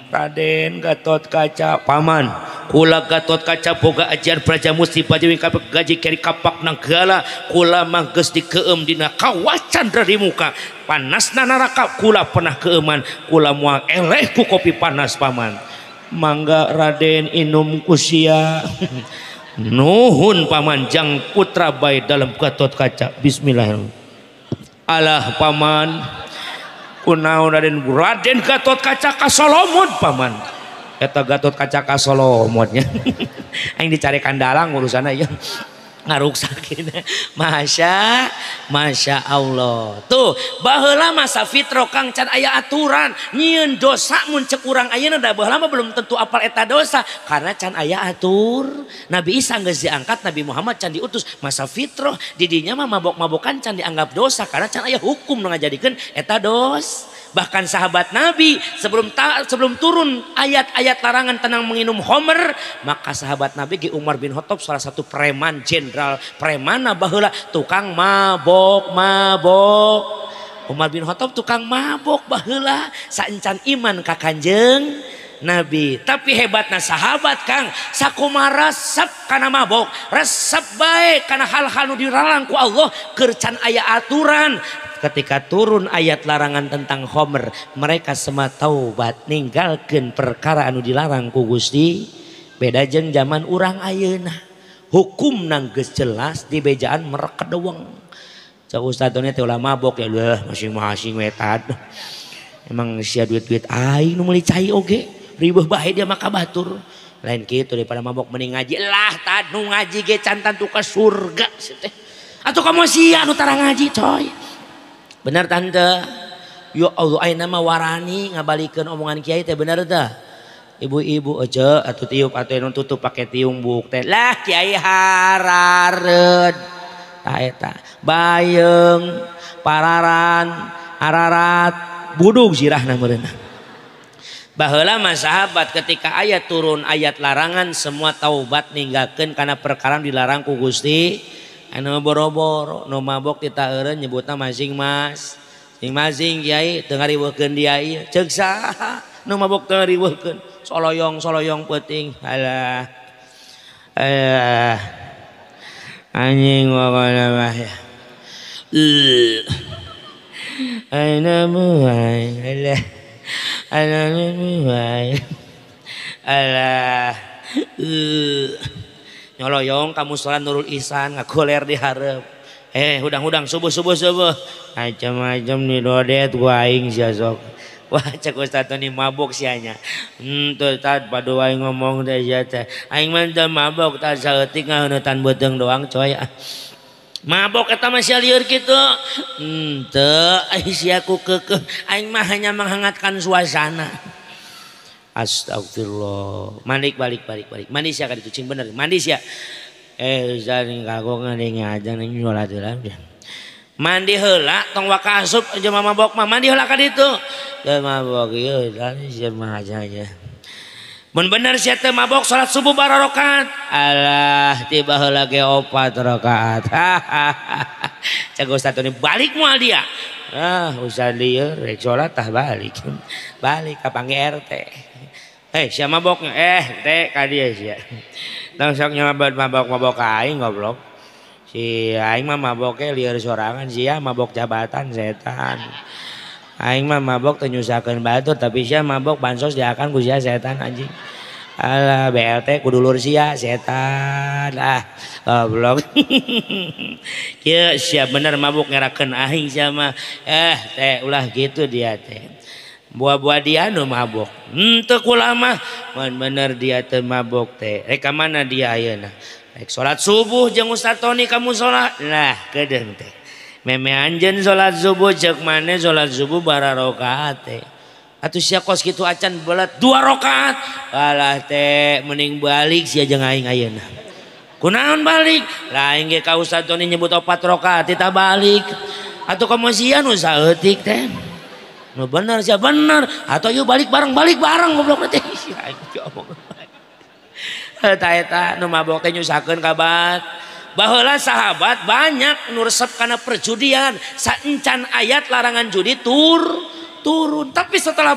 Raden Gatot Kaca paman kula Gatot Kaca boga ajar praja musti pajawi kapek gaji keri kapak nanggala kula mah geus dikeum dina kawacan dari muka panasna neraka kula pernah keuman kula moal eleh ku kopi panas paman. Mangga Raden inum kusia. Nuhun paman jang putra baik dalam Gatot Kaca. Bismillahirrahmanirrahim. Alah paman kunaon Raden Gatot Kaca ka Solomon paman. Eta Gatot Kaca ka Solomonnya. Aing dicarikan dalang urusanna ya. Ngaruksakeun. Masya Allah. Tuh, baheula masa fitrah Kang can aya aturan. Nyieun dosa mun ceuk urang ayeuna da baheula mah belum tentu apal eta dosa karena can aya atur. Nabi Isa geus diangkat, Nabi Muhammad can diutus masa fitrah. Di dinya mah mabok-mabokan can dianggap dosa karena can aya hukum nu ngajadikeun eta dos. Bahkan sahabat Nabi sebelum turun ayat-ayat larangan tentang menginum homer, maka sahabat Nabi Ki Umar bin Khattab salah satu preman jenderal preman baheula tukang mabok. Umar bin Khattab tukang mabok baheula saencan iman ka Kanjeng Nabi. Tapi hebatna sahabat Kang sakumaha resep kana mabok, resep bae kana hal-hal nu dilarang ku Allah keur can aya aturan. Ketika turun ayat larangan tentang homer, mereka semua taubat ninggalkeun perkara anu dilarang ku Gusti. Beda jeung zaman urang ayeuna. Hukum nang geus jelas di bejaan merek kedeweng. Cak ustadona teh ulah mabok ya lah masing-masing wetad. Emang sia duit-duit aing nu meuli cai oge. Ribeuh bae dia maka batur. Lain kitu daripada mabok mending ngaji. Lah tad nu ngaji ge can tantu ka surga teh. Atuh kamu sia anu tara ngaji coy. Benar tante, ya Allah ayeuna mah warani ngabalikeun omongan kiai teh bener teh. Ibu-ibu aja atuh tiup atuh anu tutup pake tiung buk teh. Lah kiai harareud. Tah eta bayeung, pararan, ararat, budug sirahna meureunna. Baheula mah sahabat ketika ayat turun ayat larangan semua taubat ninggalkeun kana perkara dilarang ku Gusti. Anu boro-boro nu mabok ditaeureun nyebutna masing-masing kiai teu ngariweuhkeun dia ieu ceuk saha nu mabok teu ngariweuhkeun soloyong peuting alah anjing pokona mah ya aina muai alah nyoloyong kamu sholat Nurul Ihsan ngagoler di hareup hudang-hudang subuh macam-macam nih dodet gua aing sia sok wah cek ustad nih mabok sianya tuh tad padu aing ngomong teh sia teh aing mah teu mabok tah saeutik ngaheuneutan beuteung doang coy mabok eta mah sia lieur kitu teu aing sia ku keukeuh aing mah hanya menghangatkan suasana. Astagfirullah. Mandi balik. Mandi sia kaditu cing bener. Mandi sia. Zaring kagok ngadenge aja ning sholat heula. Mandi heula tong waka asup aja mabok mah mandi heula ka ditu. Teu mabok ieu tadi sia mah aja. Mun bener sia teu mabok salat subuh bara rakaat. Alah tiba heula ge 4 rakaat. Cak ustaz teh balik moal dia. Ustaz lieur rek salat tah balik. Balik ka panggil RT. Sia maboknya teh ka dieu sia. Tong sok mabok aing goblok. Si aing mah maboknya lieur sorangan sia mabok jabatan setan. Aing mah mabok teu nyusakeun batur tapi sia mabok bansos diakan ku sia setan anjing. Alah BLT kudu lur sia setan goblok. Kieu sia bener mabuk ngerakeun aing sia mah teh ulah gitu dia teh buah-buah dia nu mabuk henteu kula mah bener dia teh mabuk teh rek ka mana dia ayeuna rek salat subuh jeung Ustaz Tony kamu salat lah kedeung teh meme anjeun salat subuh ceuk maneh salat subuh bara rakaat teh atuh sia kos kitu acan belat 2 rakaat alah teh mending balik sia jeung aing ayeuna kunaon balik lain ge ka Ustaz Tony nyebut 4 rakaat tita balik atuh komo sia nu saeutik teh nu bener sia bener atuh yuk balik bareng goblok teh eta nu mabok teh nyusakeun kabat baheula sahabat banyak nu resep kana perjudian saencan ayat larangan judi turun tapi setelah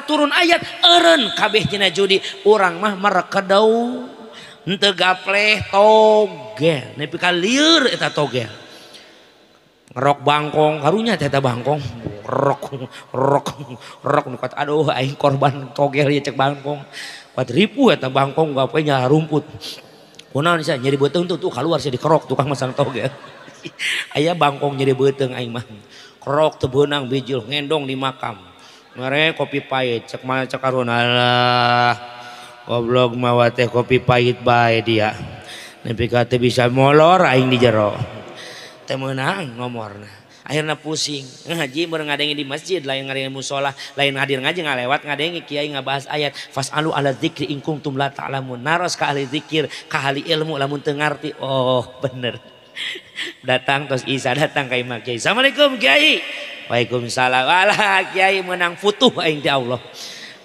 turun ayat eureun kabeh dina judi urang mah merekedau henteu gapleh togel nepi ka lieur eta togel ngerok bangkong karunya teh eta bangkong rok nu kata aduh aing korban togel ieu cek bangkong 4.000 eta bangkong gawe nya rumput kunaon sia nyeri beuteung tuh keluar sia dikerok tukang masang togel aya bangkong nyeri beuteung aing mah kerok teu beunang bijil ngendong di makam mere kopi pahit cek mana cek karun alah goblok mah teh kopi pahit bae dia nepi ka teu bisa molor aing di jero teu meunang nomorna akhirna pusing ngaji meureun ngadengi di masjid lain ngadengi musola lain hadir ngaji ngalewat ngadengi kiai ngabahas ayat fasalu ala dzikri in kuntum la ta'lamun naros ka ahli zikir ka ahli ilmu lamun teu ngarti oh bener datang tos Isa datang ka Imam Kiai assalamualaikum Kiai waalaikumsalam walah Kiai menang futuh aing ti Allah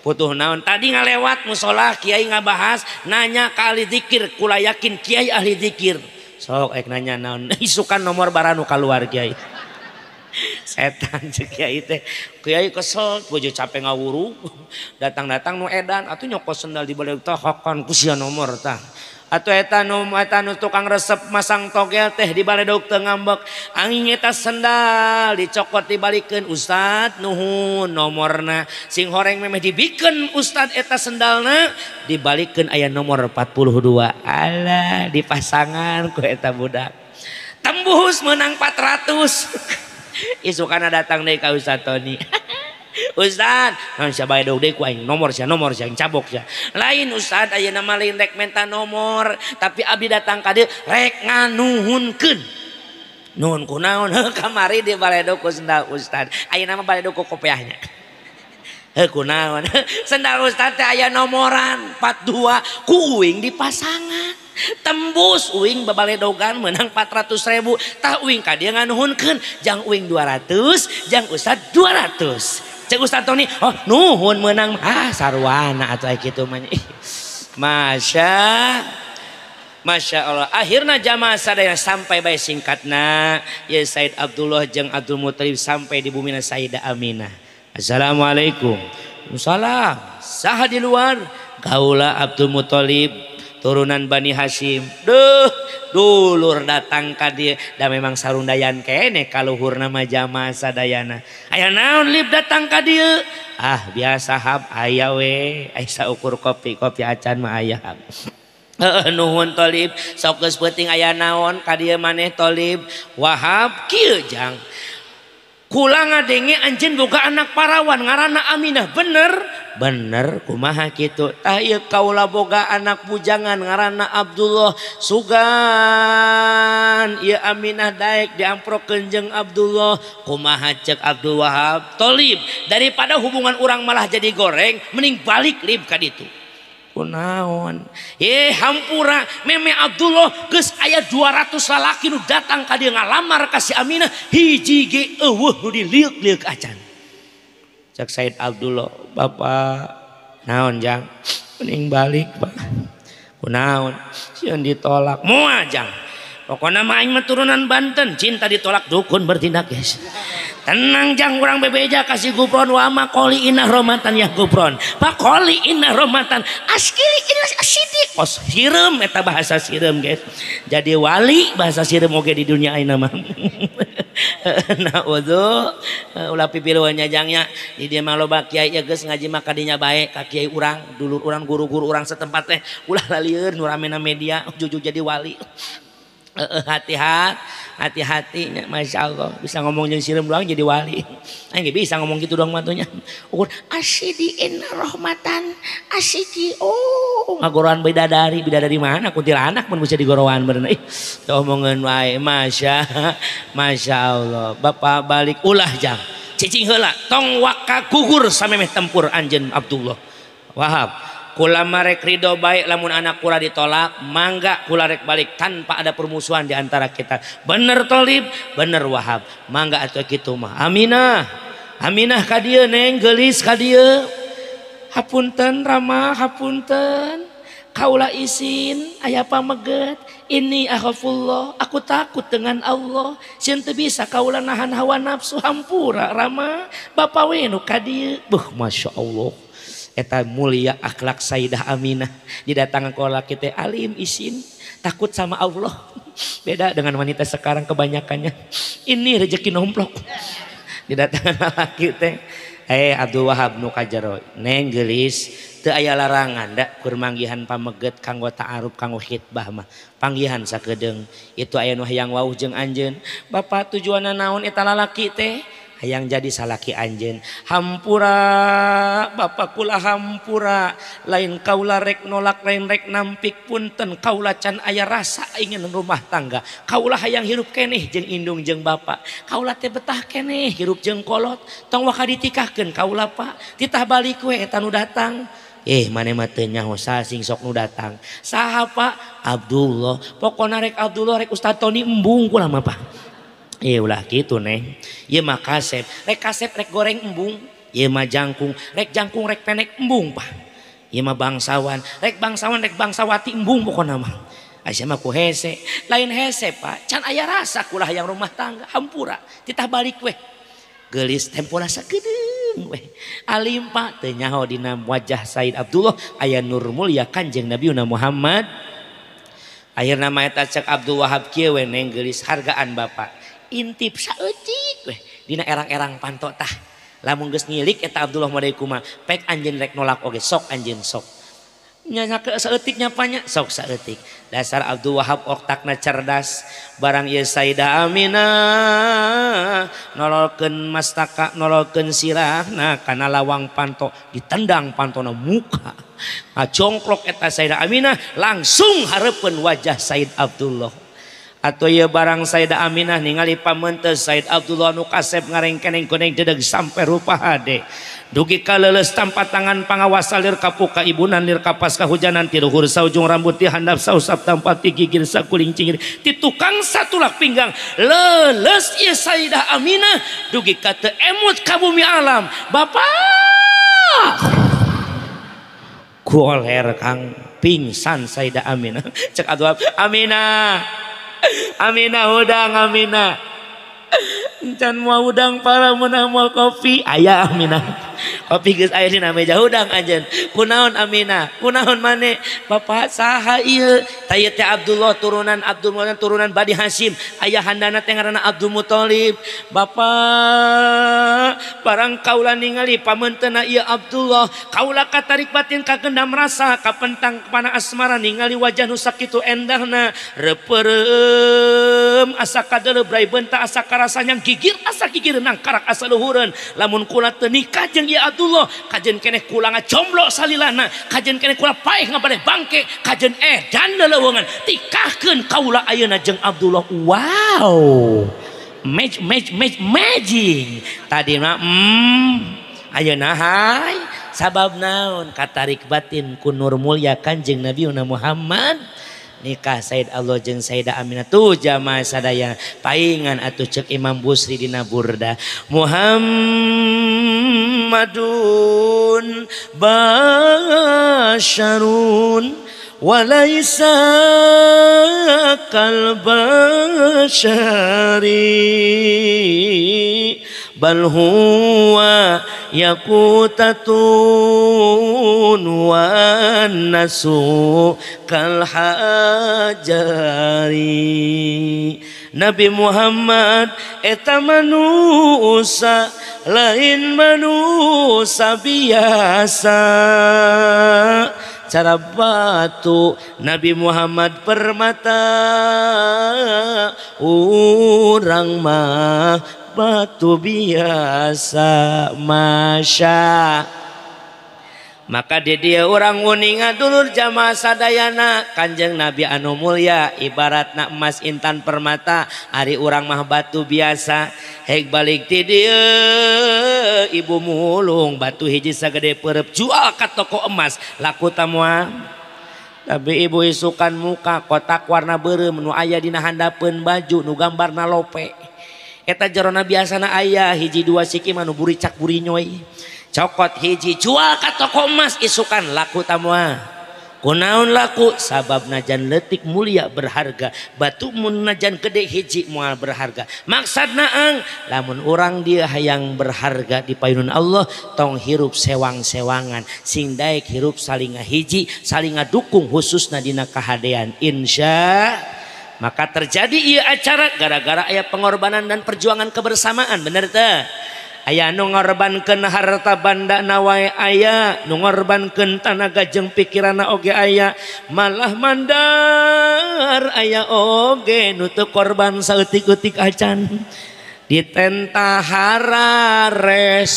futuh naon tadi ngalewat musola Kiai ngabahas nanya ka ahli zikir kula yakin Kiai ahli zikir sok nanya naon isukan nomor baranu keluar Kiai setan cek Kiai teh Kiai kesel bojo capek ngawuru datang-datang nu edan atuh nyokos sendal di balik tah hakan ku sia nomor tah atuh eta nu tukang resep masang togel teh di baledog teu ngambek angin eta sendal dicokot dibalikeun Ustad nuhun nomorna sing horeng memeh dibikeun Ustad eta sendalna dibalikeun aya nomor 42 alah dipasangan ku eta budak tembus menang 400 isukana datang deui ka Ustad Tony Ustad naon sia bae deui ku aing nomor sia cabok sia lain Ustad ayeuna mah lain rek menta nomor tapi abdi datang ka dieu rek nganuhunkeun nuhun kunaon kamari di baledog ku sendal Ustad ayeuna mah baledog ku kopiahnya kunaon sendal Ustad teh aya nomoran 42 ku uing dipasangan tembus uing babaledogan menang 400.000 tah uing ka dieu nganuhunkeun jang uing 200 jang Ustad 200 cek Ustad Tony oh nuhun menang sarwana atuh kitu mah Masya Allah akhirna jamaah sadaya sampai bae singkatna ya Said Abdullah jeung Abdul Muthalib sampai di bumina Sayyidah Aminah assalamualaikum salam saha di luar kaula Abdul Muthalib turunan Bani Hashim dulur datang ka dieu da memang sarundayan kene kaluhur nama jamaah sadayana aya naon lib datang ka dieu biasa hab aya we aya ukur kopi acan mah aya hab nuhun Tolib sok geus peuting aya naon ka dieu maneh Tolib Wahab kieu jang kula ngadenge anjeun boga anak parawan ngaranna Aminah bener kumaha kitu tah ieu kaula boga anak bujangan ngaranna Abdullah sugan ieu Aminah daek diamprokeun jeung Abdullah kumaha ceuk Abdul Wahab Tolib daripada hubungan urang malah jadi goreng mending balik lib ka ditu kunaon hampura meme Abdullah geus aya 200 lalaki nu datang ka dieu ngalamar ka si Aminah hiji ge eueuh nu diliuk-liuk acan cek Said Abdullah bapak naon jang mending balik Pak kunaon sieun ditolak moal jang pokona mah aing mah turunan Banten cinta ditolak dukun bertindak guys tenang jang urang bebeja kasih gupron wa ma qoli inna rahmatan ya gupron pak qoli inna rahmatan askiri ini asidik oh sireum eta bahasa sireum guys jadi wali bahasa sireum oge di dunia ayeuna mah Nah wudu ulah pipiluannya jangnya di dia mah loba kiai ya geus ngaji mah kadinya bae ka kiai urang dulur urang guru-guru urang setempat teh ulah lalieun nu ramena media jujur jadi wali. Hati-hatinya Masya Allah bisa ngomong jeung sireum doang jadi wali. Aing bisa ngomong gitu doang matunya. Ukur asydiin rahmatan asydi ngagoroan bidadari mana kuntilanak mun bisa digorowan bener. Teu omongeun wae Masya Allah. Bapak balik ulah jang cicing heula tong waka gugur samemeh tempur anjeun Abdullah Wahab. Kula marek ridho baik lamun anak kula ditolak mangga kula rek balik tanpa ada permusuhan di antara kita. Bener Tolib bener Wahab mangga atuh kitu mah. Aminah ka dieu neng geulis ka dieu. Hapunten Rama hapunten kaula izin aya pameget ini akhafullah aku takut dengan Allah sieun teu bisa kaula nahan hawa nafsu hampura Rama bapa we nu ka dieu. Masya Allah eta mulia akhlak Sayyidah Aminah didatangan ke laki teh alim izin takut sama Allah. Beda dengan wanita sekarang kebanyakannya ini rezeki nomplok didatangan laki teh Abdul Wahab nu kajero neng geulis teu aya larangan da keur manggihan pameget kanggo ta'aruf kanggo khitbah mah panggihan sakedeung itu aya nu hayang wauh jeung anjeun bapak tujuanna naon eta lalaki teh hayang jadi salaki anjeun hampura bapak kula hampura lain kaula rek nolak lain rek nampik punten kaula can aya rasa ingin rumah tangga kaula hayang hirup keneh jeung indung jeung bapak kaula teh betah keneh hirup jeung kolot tong waka ditikahkeun kaula Pak titah balik we eta nu datang mane mah teu nyaho sing sok nu datang saha Pak Abdullah pokona rek Abdullah rek Ustaz Tony embung kula mah Pak. Ulah gitu neng. Ieu mah kasep rek goreng embung. Ieu mah jangkung rek penek embung Pak. Ieu mah bangsawan rek bangsawati embung pokona mah. Aya mah ku hese, lain hese Pak. Can aya rasa kulah yang rumah tangga hampura. Titah balik weh. Geulis tempona sakedeung weh. Alim Pak teu nyaho dina wajah Said Abdullah aya nur mulia Kanjeng Nabiuna Muhammad. Akhirna mah eta cek Abdul Wahab kieu we neng geulis hargaan Bapak. Intip saeutik weh dina erang-erang panto tah lamun geus ngilik eta Abdullah model kumaha pek anjeun rek nolak oge sok anjeun sok nya saeutik nyapanya sok saeutik dasar Abdul Wahab oktakna cerdas barang ieu Sayyidah Aminah nololkeun mastaka nololkeun sirahna kana lawang panto ditendang pantona muka ngajongklok eta Sayyidah Aminah langsung hareupeun wajah Said Abdullah. Atau ya barang Sayyidah Aminah ningali pamenteus Said Abdullah nu kasep ngarengkeneng kuneng dedeg sampai rupa hade dugi kaleuleus tanpa tangan pangawasa lir kapuka ibunan lir kapas kahujanan ti luhur saujung rambut ti handap sausap tanpa ti gigir sakuling cingir ti tukang satulak pinggang leuleus ieu Sayyidah Aminah dugi ka teu emut ka bumi alam Bapak goler kang pingsan Sayyidah Aminah cek atuh Aminah udang Aminah encan mau udang para meunang moal kopi aya Aminah kopi geus aya dina meja udang anjeun kunaon Aminah kunaon mane Bapak saha ieu tah teh Abdullah turunan Bani Hasyim ayahandana teh ngaranna Abdul Muthalib Bapak barang kaula ningali pamenteuna ieu Abdullah kaula katarik batin kagendam rasa kapentang pana asmara ningali wajah nu sakitu endahna reupeurem asa kadeuleu bray benta asa karasanya gigir asa gigireunang karak asa luhureun lamun kula teu nikah jeung ieu Abdullah kajen keneh kula ngajomblo salilana kajen keneh kula paeh ngabade bangke kajen edan leuweungan tikahkeun kaula ayeuna jeung Abdullah. Wow magic tadi mah ayeuna hai sabab naon katarik batin ku nur mulia Kanjeng Nabiuna Muhammad nikah Said Allah jeung Sayyidah Aminah tuh jamaah sadaya paingan atuh cek Imam Busri dina Burda Muhammadun basyarun walaisa kal basyari bal huwa yaqutatun wa nasu kal hajari. Nabi Muhammad eta manusia lain manusia biasa. Cara batu Nabi Muhammad permata, urang mah batu biasa. Masya. Maka di dia orang uninga dulur jamaah sadayana Kanjeng Nabi anu mulia ibaratna emas intan permata, ari urang mah batu biasa. Hek balik ti dia ibu mulung batu hiji sagede perep jual ka toko emas laku tamuan. Tapi ibu isukan muka kotak warna beureum nu aya dina handapeun baju nu gambarna lope. Eta jerona biasana aya hiji dua siki mah nu buricak burinyoy. Cokot hiji jual ka toko emas isukan laku tamuan. Kunaon laku? Sabab najan letik mulia berharga, batu mun najan gede hiji moal berharga. Maksudna ang lamun orang dia hayang berharga di payunan Allah tong hirup sewang-sewangan sing daek hirup saling hiji saling dukung khususna dina kahadean insya. Maka terjadi ieu acara gara-gara aya pengorbanan dan perjuangan kebersamaan, bener teh? Aya nu ngorbankeun harta banda wae aya, nu ngorbankeun tanaga jeung pikirana oge aya, malah mandar aya oge nu teu korban saeutik-eutik acan. Ditentah harares.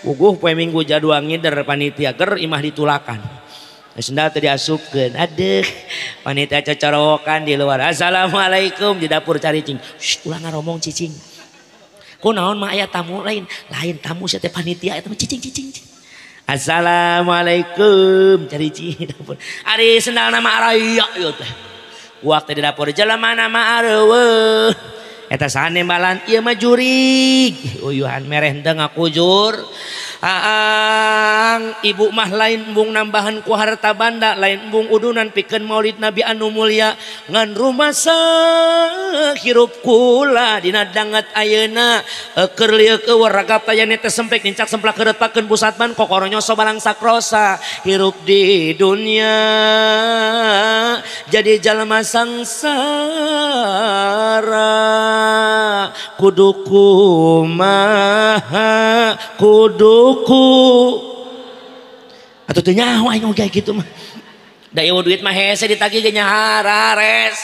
Uguh poe Minggu jadwal ngider panitia ger imah ditulakan. Senda teu diasupkeun. Adeuh, panitia cocorokan di luar. Assalamualaikum di dapur caricing. Ulah ngaromong cicing. Kunaon mah aya tamu lain tamu sia teh panitia eta mah cicing. Assalamualaikum caricing dapur. Ari sendalna mah araya ieu teh. Uak teh di dapur jelemana mah areueuh. Eta sane balan ieu mah jurig. Uyuhan mereh henteu ngakujur. Aang ibu mah lain embung nambahan ku harta banda, lain embung udunan pikeun maulid Nabi anu mulia ngan rumasa hirup kula dina danget ayeuna keur lieu eueur ragap tayana teh sempek nincak semplak keureupakeun pusat ban kokoronyo sobalang sakrosa hirup di dunia jadi jalma sangsara kudu kumaha kudu atau tuh nyawa yang kayak gitu mah da ieu duit mah hese ditagih ge nyahara res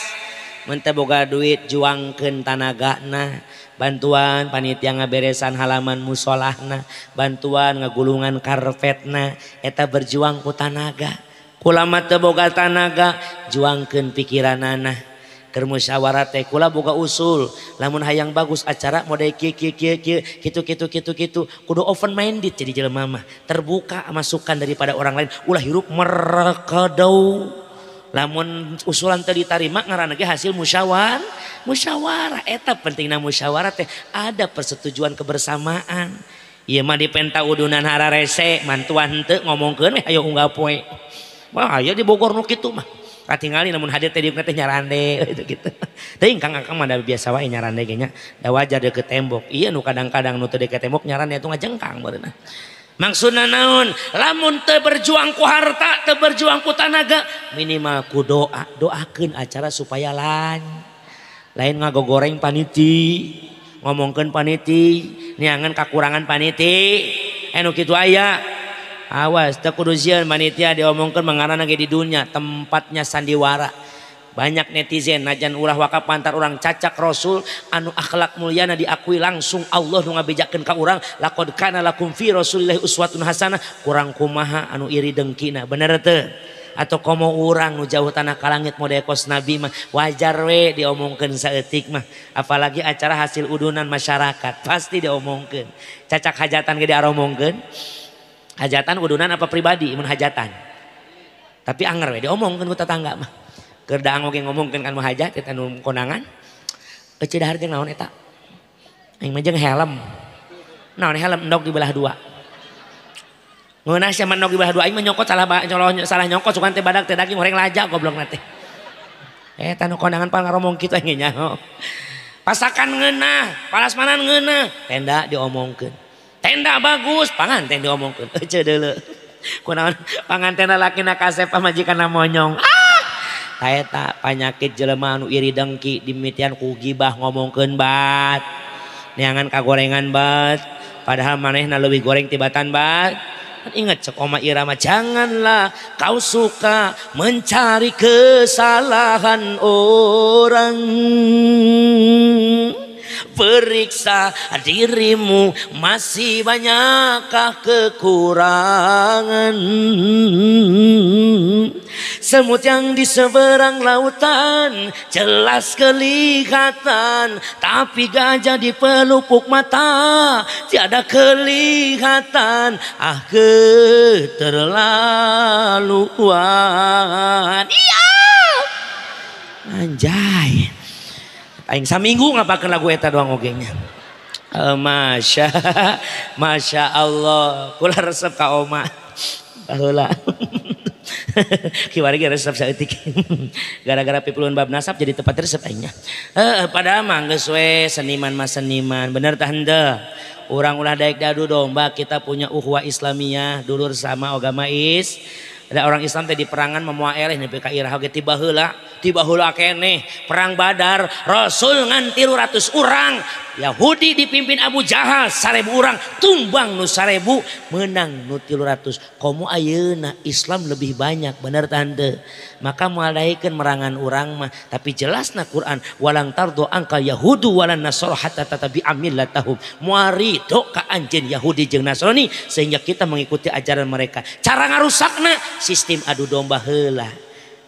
mun teh boga duit juangkeun tanagana bantuan panitia ngaberesan halaman musolahna bantuan ngagulungan karpetna eta berjuang ku tanaga kula mah teu boga tanaga juangkeun pikiranana keur musyawarah teh kula boga usul lamun hayang bagus acara model kieu kitu kudu open minded jadi jelema mah terbuka masukan daripada orang lain ulah hirup merekadau lamun usulan teu ditarima ngaranna ge hasil musyawarah eta pentingna musyawarah teh ada persetujuan kebersamaan ieu mah dipenta udunan hararese mantuan henteu ngomongkeun we hayo unggah poe wah aya di Bogor nu kitu mah katingali namun hadir teh dieu teh nyarande gitu. Teuing Kang Akang mah da biasa wae nyarande ge nya. Da wajar deukeut tembok. Ieu nu kadang-kadang nu teu deukeut tembok nyarande atuh ngajengkang beureuna. Maksudna naon? Lamun teu berjuang ku harta, teu berjuang ku tanaga, minimal ku doa. Doakeun acara supaya lain ngagogoreng paniti, ngomongkeun paniti, niangan kakurangan paniti. Anu kitu aya. Awas teu kudu zieun panitia diomongkeun mangarana ge di dunia tempatnya sandiwara. Banyak netizen najan ulah wakaf pantar urang cacak rasul anu akhlak mulyana diakui langsung Allah nu ngabejakeun ka urang laqad kana lakum fi rasulillahi uswatun hasanah kurang kumaha anu iri dengkina bener teu atau komo urang nu jauh tanah ka langit model kos nabi mah wajar we diomongkeun saeutik mah apalagi acara hasil udunan masyarakat pasti diomongkeun cacak hajatan ge diaromongkeun. Hajatan udunan apa pribadi mun hajatan tapi anger we diomongkeun ku tetangga mah keur daang oge ngomongkeun kan mah hajat eta nu kondangan eueuh dahar jeung naon eta aing mah jeung helm naon helm endog di belah dua ngeunah sia endog di belah dua aing mah nyokot salah nyokot sugan teh badag teh daging goreng laja goblok teh eta nu kondangan pal ngaromong kitu aing nya pasakan ngeunah, palasmanan ngeunah, tenda diomongkeun. Tenda bagus, panganten diomongkeun. Ece deuleu. Kunaon pangantenna lakina kasep pamajikanna monyong. Eta panyakit jelema anu iri dengki dimitian ku gibah ngomongkeun bat. Neangan kagorengan bat, padahal manehna leuwih goreng tibatan bat. Ingat cek Oma Irama, janganlah kau suka mencari kesalahan orang. Periksa dirimu, masih banyakkah kekurangan. Semut yang di seberang lautan jelas kelihatan, tapi gajah di pelupuk mata tiada kelihatan. Ah, keterlaluan. Iya. Anjay. Aing saminggu ngapakeun lagu eta doang ogenya. Masya Allah. Kula resep ka Oma. Baheula. Kiwari ge resep saeutik. Gara-gara pipuluan bab nasab jadi tempat resep aingnya. Padahal mah geus we seniman mah seniman. Bener tah henteu? Urang ulah daek dadu domba, kita punya ukhuwah Islamiyah, dulur sama agama Ada orang Islam teh di perangan memoal eleh nepi ka iraha ge tiba heula keneh perang Badar, Rasul ngan 300 urang, Yahudi dipimpin Abu Jahal 1000 urang, tumbang nu 1000 menang nu 300. Komo ayeuna Islam lebih banyak, bener tante. Maka moal daekeun merangan urang mah, tapi jelasna Quran, walang tardo angkal Yahudu walan Nasara hatta tatabi amillatahum. Moal ridho ka anjeun Yahudi jeung Nasrani sehingga kita mengikuti ajaran mereka. Cara ngarusakna sistem adu domba heula.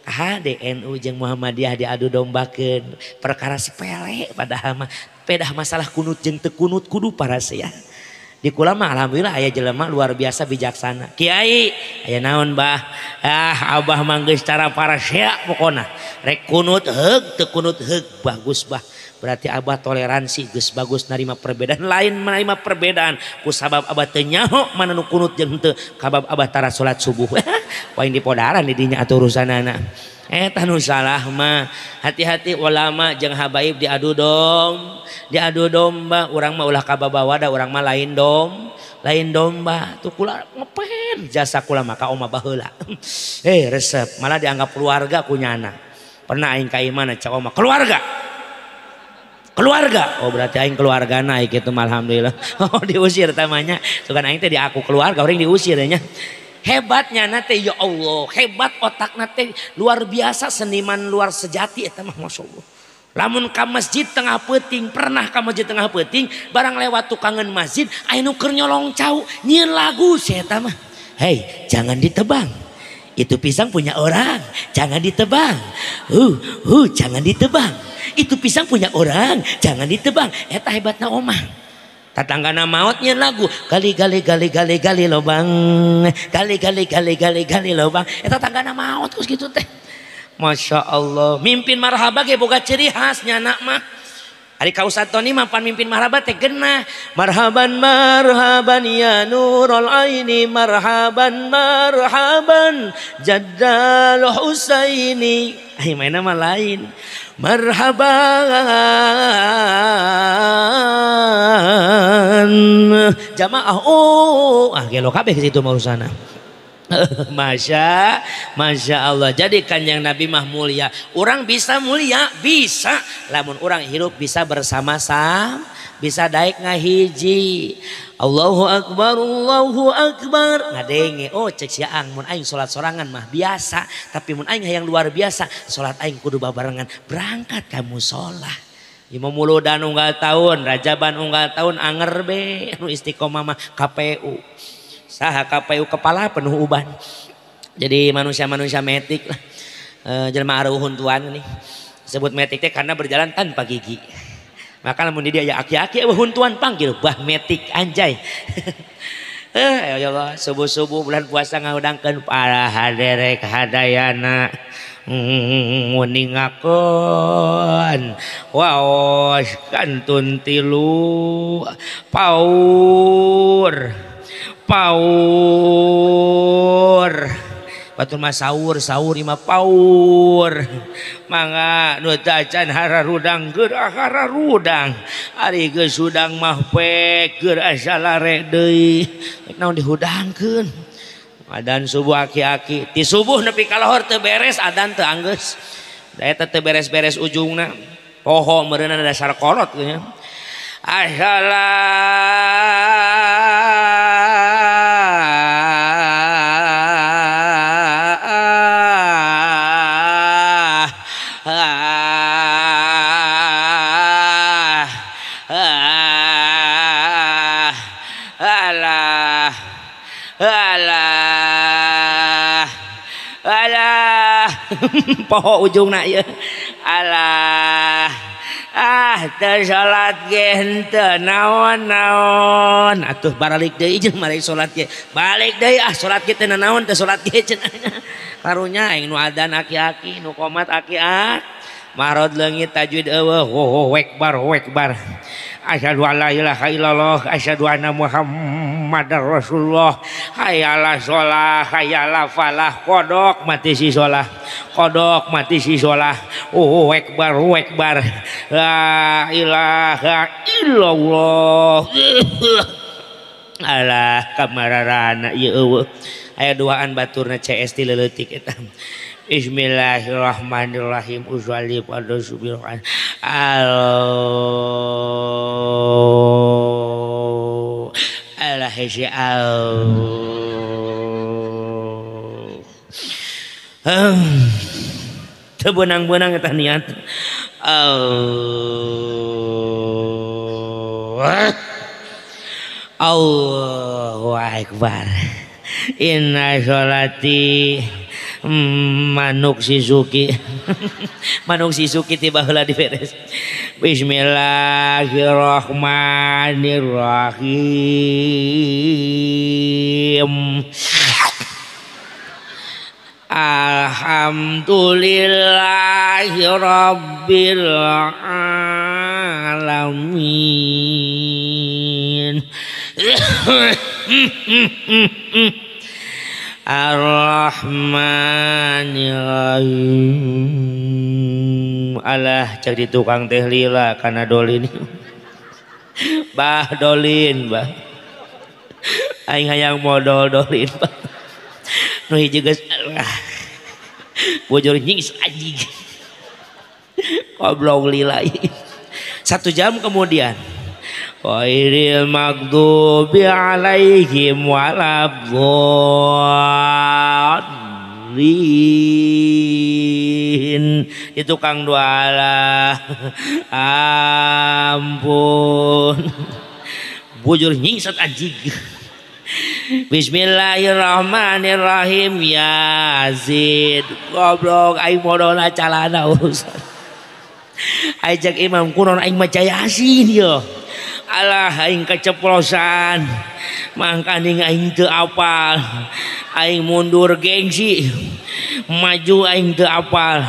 DNU jeung Muhammadiyah diadu dombakeun perkara sepele, padahal mah pedah masalah kunut jeung teu kunut kudu parasean. Di kula mah alhamdulillah aya jelema luar biasa bijaksana. Kiai aya naon bah? Abah mah geus cara parasea pokona. Rek kunut heug teu kunut heug bagus bah. Berarti abah toleransi geus bagus narima perbedaan, lain menerima perbedaan ku sabab abah teu nyaho mana nu kunut jeung teu kabab abah tara salat subuh. Poin di podaran di dinya atuh urusanana. Eta nu salah mah hati-hati ulama jeung habaib diadu domba, urang mah ulah kababawada, urang mah lain domba. Tuh kula ngepen jasa kula maka Oma baheula. Resep malah dianggap keluarga kunyana. Pernah aing ka imana cak Oma keluarga, oh berarti aing keluarga naik itu alhamdulillah. Oh diusir tamanya, sukan aing teh di aku keluarga, orang diusir nya. Hebatnya nate ya Allah, hebat otak nate luar biasa, seniman luar sejati eta mah masyaallah. Lamun ka masjid tengah peuting, pernah ka masjid tengah peuting, barang lewat tukangan masjid, anu keur nyolong cau, nyieun lagu si eta mah. Hei, jangan ditebang. Itu pisang punya orang, jangan ditebang. Jangan ditebang. Itu pisang punya orang, jangan ditebang. Eta hebatna omah. Tatanggana mautnya lagu gali lobang, gali lobang. Eta tanggana maut kus gitu teh. Masya Allah. Mimpin marhaba ge boga ciri khasnya anak mah. Ari kausatoni mah pan mimpin marhaba teh geunah. Marhaban ya nurul aini, marhaban jaddal Husaini. Mainna mah lain. Marhaban jamaah gelo kabeh situ mau sana. Masya Allah. Jadi kanjeng Nabi mah mulia. Orang bisa mulia, bisa. Lamun orang hidup bisa bersama-sama, bisa daek ngahiji. Allahu Akbar ngadenge. Oh cek siang mun aing salat sorangan mah biasa, tapi mun aing hayang luar biasa salat aing kudu babarengan berangkat ka mushola. Imam Muludan unggal tahun, Rajaban unggal tahun, anger be anu istiqomah mah KPU. Saha KPU kepala penuh uban. Jadi manusia-manusia metik lah. Jelema aruhun tuan nih. Sebut metik teh karena berjalan tanpa gigi. Maka lamun dia ya aki-aki huntuan panggil bah metik anjay. Ya Allah, subuh-subuh bulan puasa ngahudangkeun para haderek hadayana. Muningakon waos kantun tilu paur batur mah sahur imah paur mangga nu teu acan hararudang geura hararudang ari geus hudang mah pek keur asa lare deui naon dihudangkeun adan subuh aki-aki ti subuh nepi ka lohor teu beres adan teu anggeus da eta teu beres-beres ujungna poho meureunna dasar kolot nya poho ujungna ieu alah teu salat ge henteu naon-naon atuh balik deui jeung mari salat ge balik deui salat ge teu naon teu salat ge cenah karunya aing nu adzan aki-aki nu qomat aki-ak marod leungit tajwid eueuh wekbar asyhadu alla ilaha illallah asyhadu anna muhammadar rasulullah hayalah sholah hayalah falah kodok mati si sholah wekbar la ilaha illallah alah kamararana ieu eueuh aya duaan baturna CS ti leutik eta Bismillahirrahmanirrahim uzwali pada subhan Allah hesi teu beunang-beunang eta niat Allahu akbar inna sholati manuk Suzuki tiba heula diberes Bismillahirrahmanirrahim Alhamdulillahi rabbil alamin Ar-Rahmanir-Rahim alah cak di tukang teh lila kana dolin bah dolin bah aing hayang modal dolin bah nu hiji geus bojor nyingis anjing goblok lila 1 jam kemudian Ghairil maghdubi alaihim waladdallin di tukang doa ampun bujur nyingsat anjing Bismillahirrahmanirrahim Yazid goblok aing modalna calana urusan ajak imam kunon aing maca yasin yo alah aing keceplosan mangkaning aing teu apal aing mundur gengsi maju aing teu apal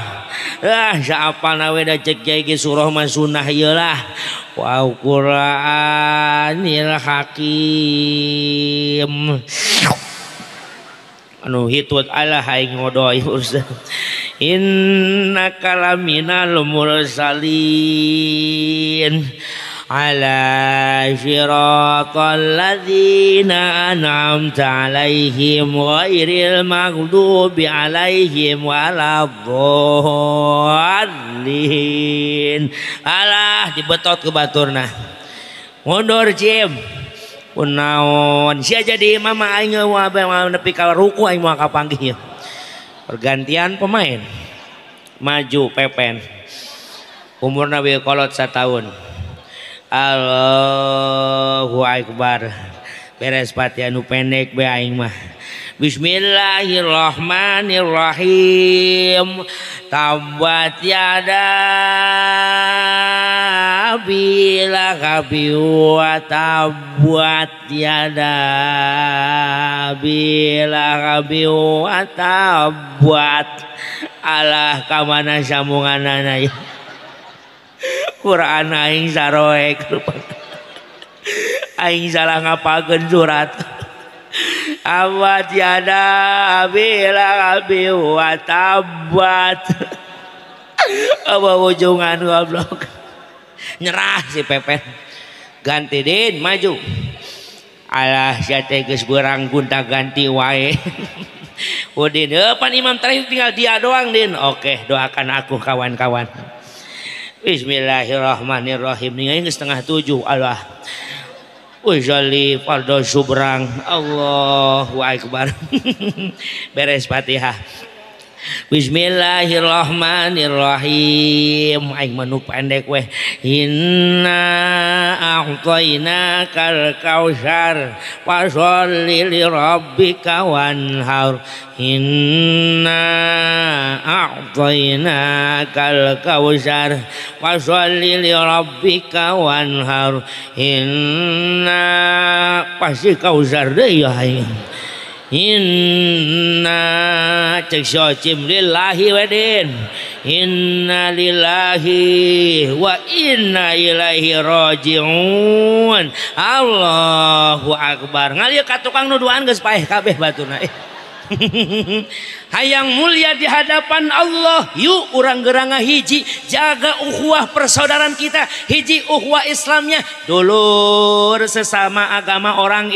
saapalna we da cek jai ge surah mah sunnah ieu lah wa Qur'anil hakim anu hitut alah aing ngodoy ustaz innaka laminal mursalin ala siratal ladzina an'amta alaihim ghairil maghdubi alaihim waladdallin alah dibetot ke baturna mundur cim kunaon sia jadi mama aing nepi ka ruku aing moal kapanggih pergantian pemain maju pepen umurna we kolot 1 tahun Allahu akbar beres pati anu pendek be aing mah Bismillahirrahmanirrahim tabat yada bila kabiwa tabat yada bila kabiwa tabat alah kamana sambunganana ya Quran aing saroek aing salah ngapakeun surat Awat yada bila biwa tabat. Apa ujungan goblok. Nyerah si Pepen. Ganti Din maju. Alah jate geus beurang gunta ganti wae. Udin, pan imam terakhir tinggal dia doang Din. Oke, doakan aku kawan-kawan. Bismillahirrahmanirrahim. Ini setengah 7. Allah. Ujali fardo subrang. Allahu akbar. Beres Fatihah. Bismillahirrahmanirrahim. Aing menu pendek weh. Inna a'tainakal kautsar fasholli li rabbika wanhar. Inna a'tainakal kautsar fasholli li rabbika wanhar. Inna pasti kautsar deui ya. Inna cek syocim lillahi wadin. Inna lillahi wa inna ilaihi raji'un. Allahu akbar. Ngalia ka tukang nuduhan geus paeh kabeh batuna. Hayang mulia di hadapan Allah. Yuk urang geranga hiji jaga ukhuwah persaudaraan kita. Hiji ukhuwah Islamnya. Dulur sesama agama orang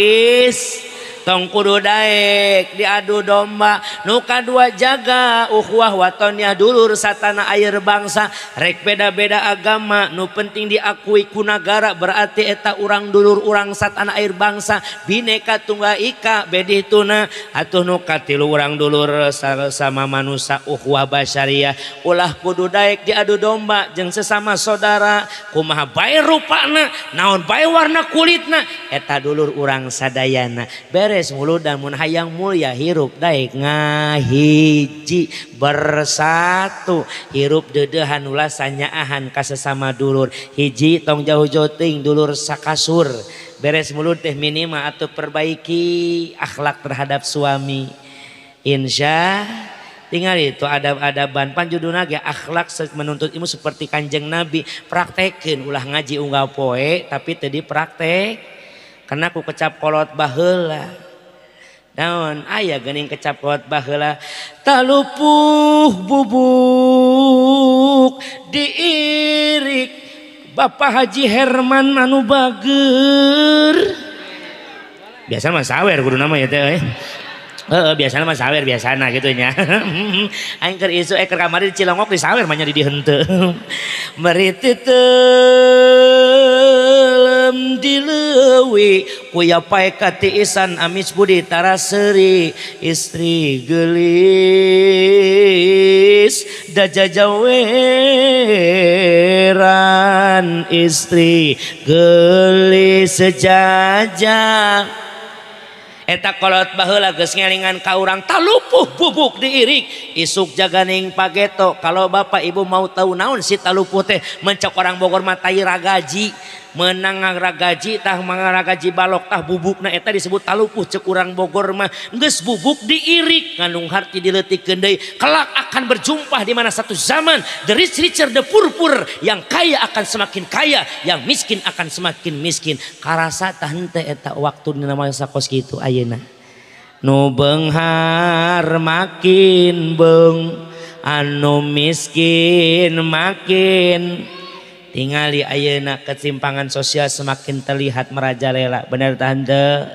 tong kudu daek diadu domba. Nu kadua jaga ukhuwah watonnya dulur satana air bangsa. Rek beda-beda agama nu penting diakui ku nagara berarti eta urang dulur urang satana air bangsa. Bineka tunggal ika bedituna atuh nu katilu urang dulur sama manusia ukhuwah basyariah. Ulah kudu daek diadu domba jeung sesama saudara. Kumaha bae rupana, naon bae warna kulitna, eta dulur urang sadayana. Beres mulut dan mun hayang mulia hirup daek ngahiji bersatu. Hirup dedehan ulah sanyaahan ka sesama dulur. Hiji tong jauh-jauh ting dulur sakasur. Beres mulut teh minimal atau perbaiki akhlak terhadap suami. Insya tinggal itu adab-adaban panjuduna ge akhlak menuntut ilmu seperti Kanjeng Nabi. Praktekeun ulah ngaji unggal poe tapi teu dipraktek. Karena ku kecap kolot baheula. Naon aya geuning kecap kolot baheula. Talupuh bubuk diirik Bapak Haji Herman anu bager. Biasa mah sawer kudu nama ya teh. Biasana mah sawer biasana gitu nya. Aing keur isu keur kamari di Cilongok di sawer mah nya di henteu. Meriti telem dileuwi kuya pae katiisan amis budi taraseri istri gelis dajajaweran istri gelis sejajah. Eta kolot baheula geus ngelingan ka urang talupuh bubuk diirik isuk jaganing pageto. Kalau bapak ibu mau tahu naon si talupuh teh mencok orang Bogor mah tai ragaji. Menang ragaji tah ragaji balok tah bubukna eta disebut talupuh cek urang Bogor mah. Geus bubuk diirik ngandung harti dileutikeun deui. Kelak akan berjumpa di mana satu zaman the rich richer the poor poor, yang kaya akan semakin kaya, yang miskin akan semakin miskin. Karasa tah henteu eta waktu dina masa kos kitu ayeuna. Nu beunghar makin beung, anu miskin makin tingali. Ayeuna ketimpangan sosial semakin terlihat merajalela. Bener tante?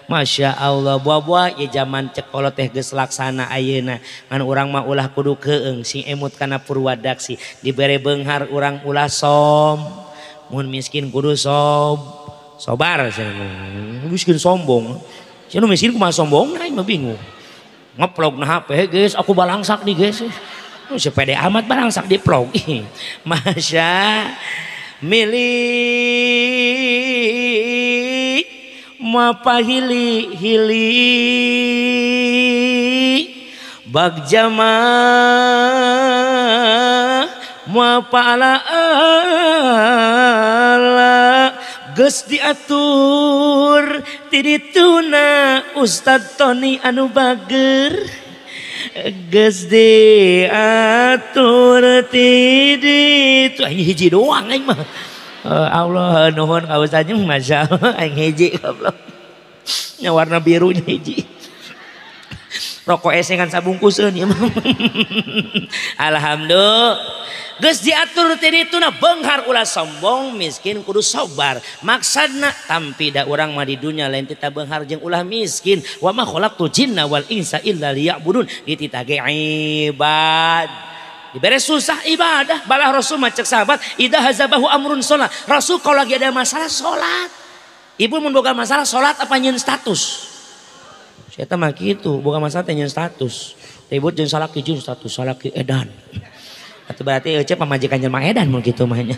Masya Allah. Buah-buah ya zaman cek kolot teh geus laksana ayeuna. Ngan urang mah ulah kudu keung sing emut kana purwadaksi. Dibere beunghar urang ulah som. Mun miskin kudu sobar. Miskin sombong. Cenah miskin kumaha sombong nah mah bingung. Ngeplog na HP geus aku balangsak nih geus. Sepede amat barangsak di vlog. Masya milik mapahili-hili bagjama mapala-ala geus diatur tidituna Ustad Tony anu bager. Geus diatur tidit aing hiji doang aing mah. Allah nuhun ka Ustaz masya Allah aing hiji goblok. Nya warna birunya hiji. Rokok esengan sabungkuseun ieu mah. Alhamdulillah. Geus diatur ti dituna beunghar ulah sombong, miskin kudu sabar. Maksudna tampi da urang mah di dunya lain tita beunghar jeung ulah miskin. Wa ma khalaqtul jinna wal insa illa liya'budun. Ditita ge ibad. Dibere susah ibadah. Balah Rasul mah cek sahabat, idza hazabahu amrun sholat. Rasul kalau lagi ada masalah sholat. Ibu mun boga masalah sholat apa nyeun status? Saya mah gitu, bukan masalah tanya status. Ribut jeung salaki jeung status, salaki edan. Atau berarti ece pamajikan jelema edan mun kitu mah nya.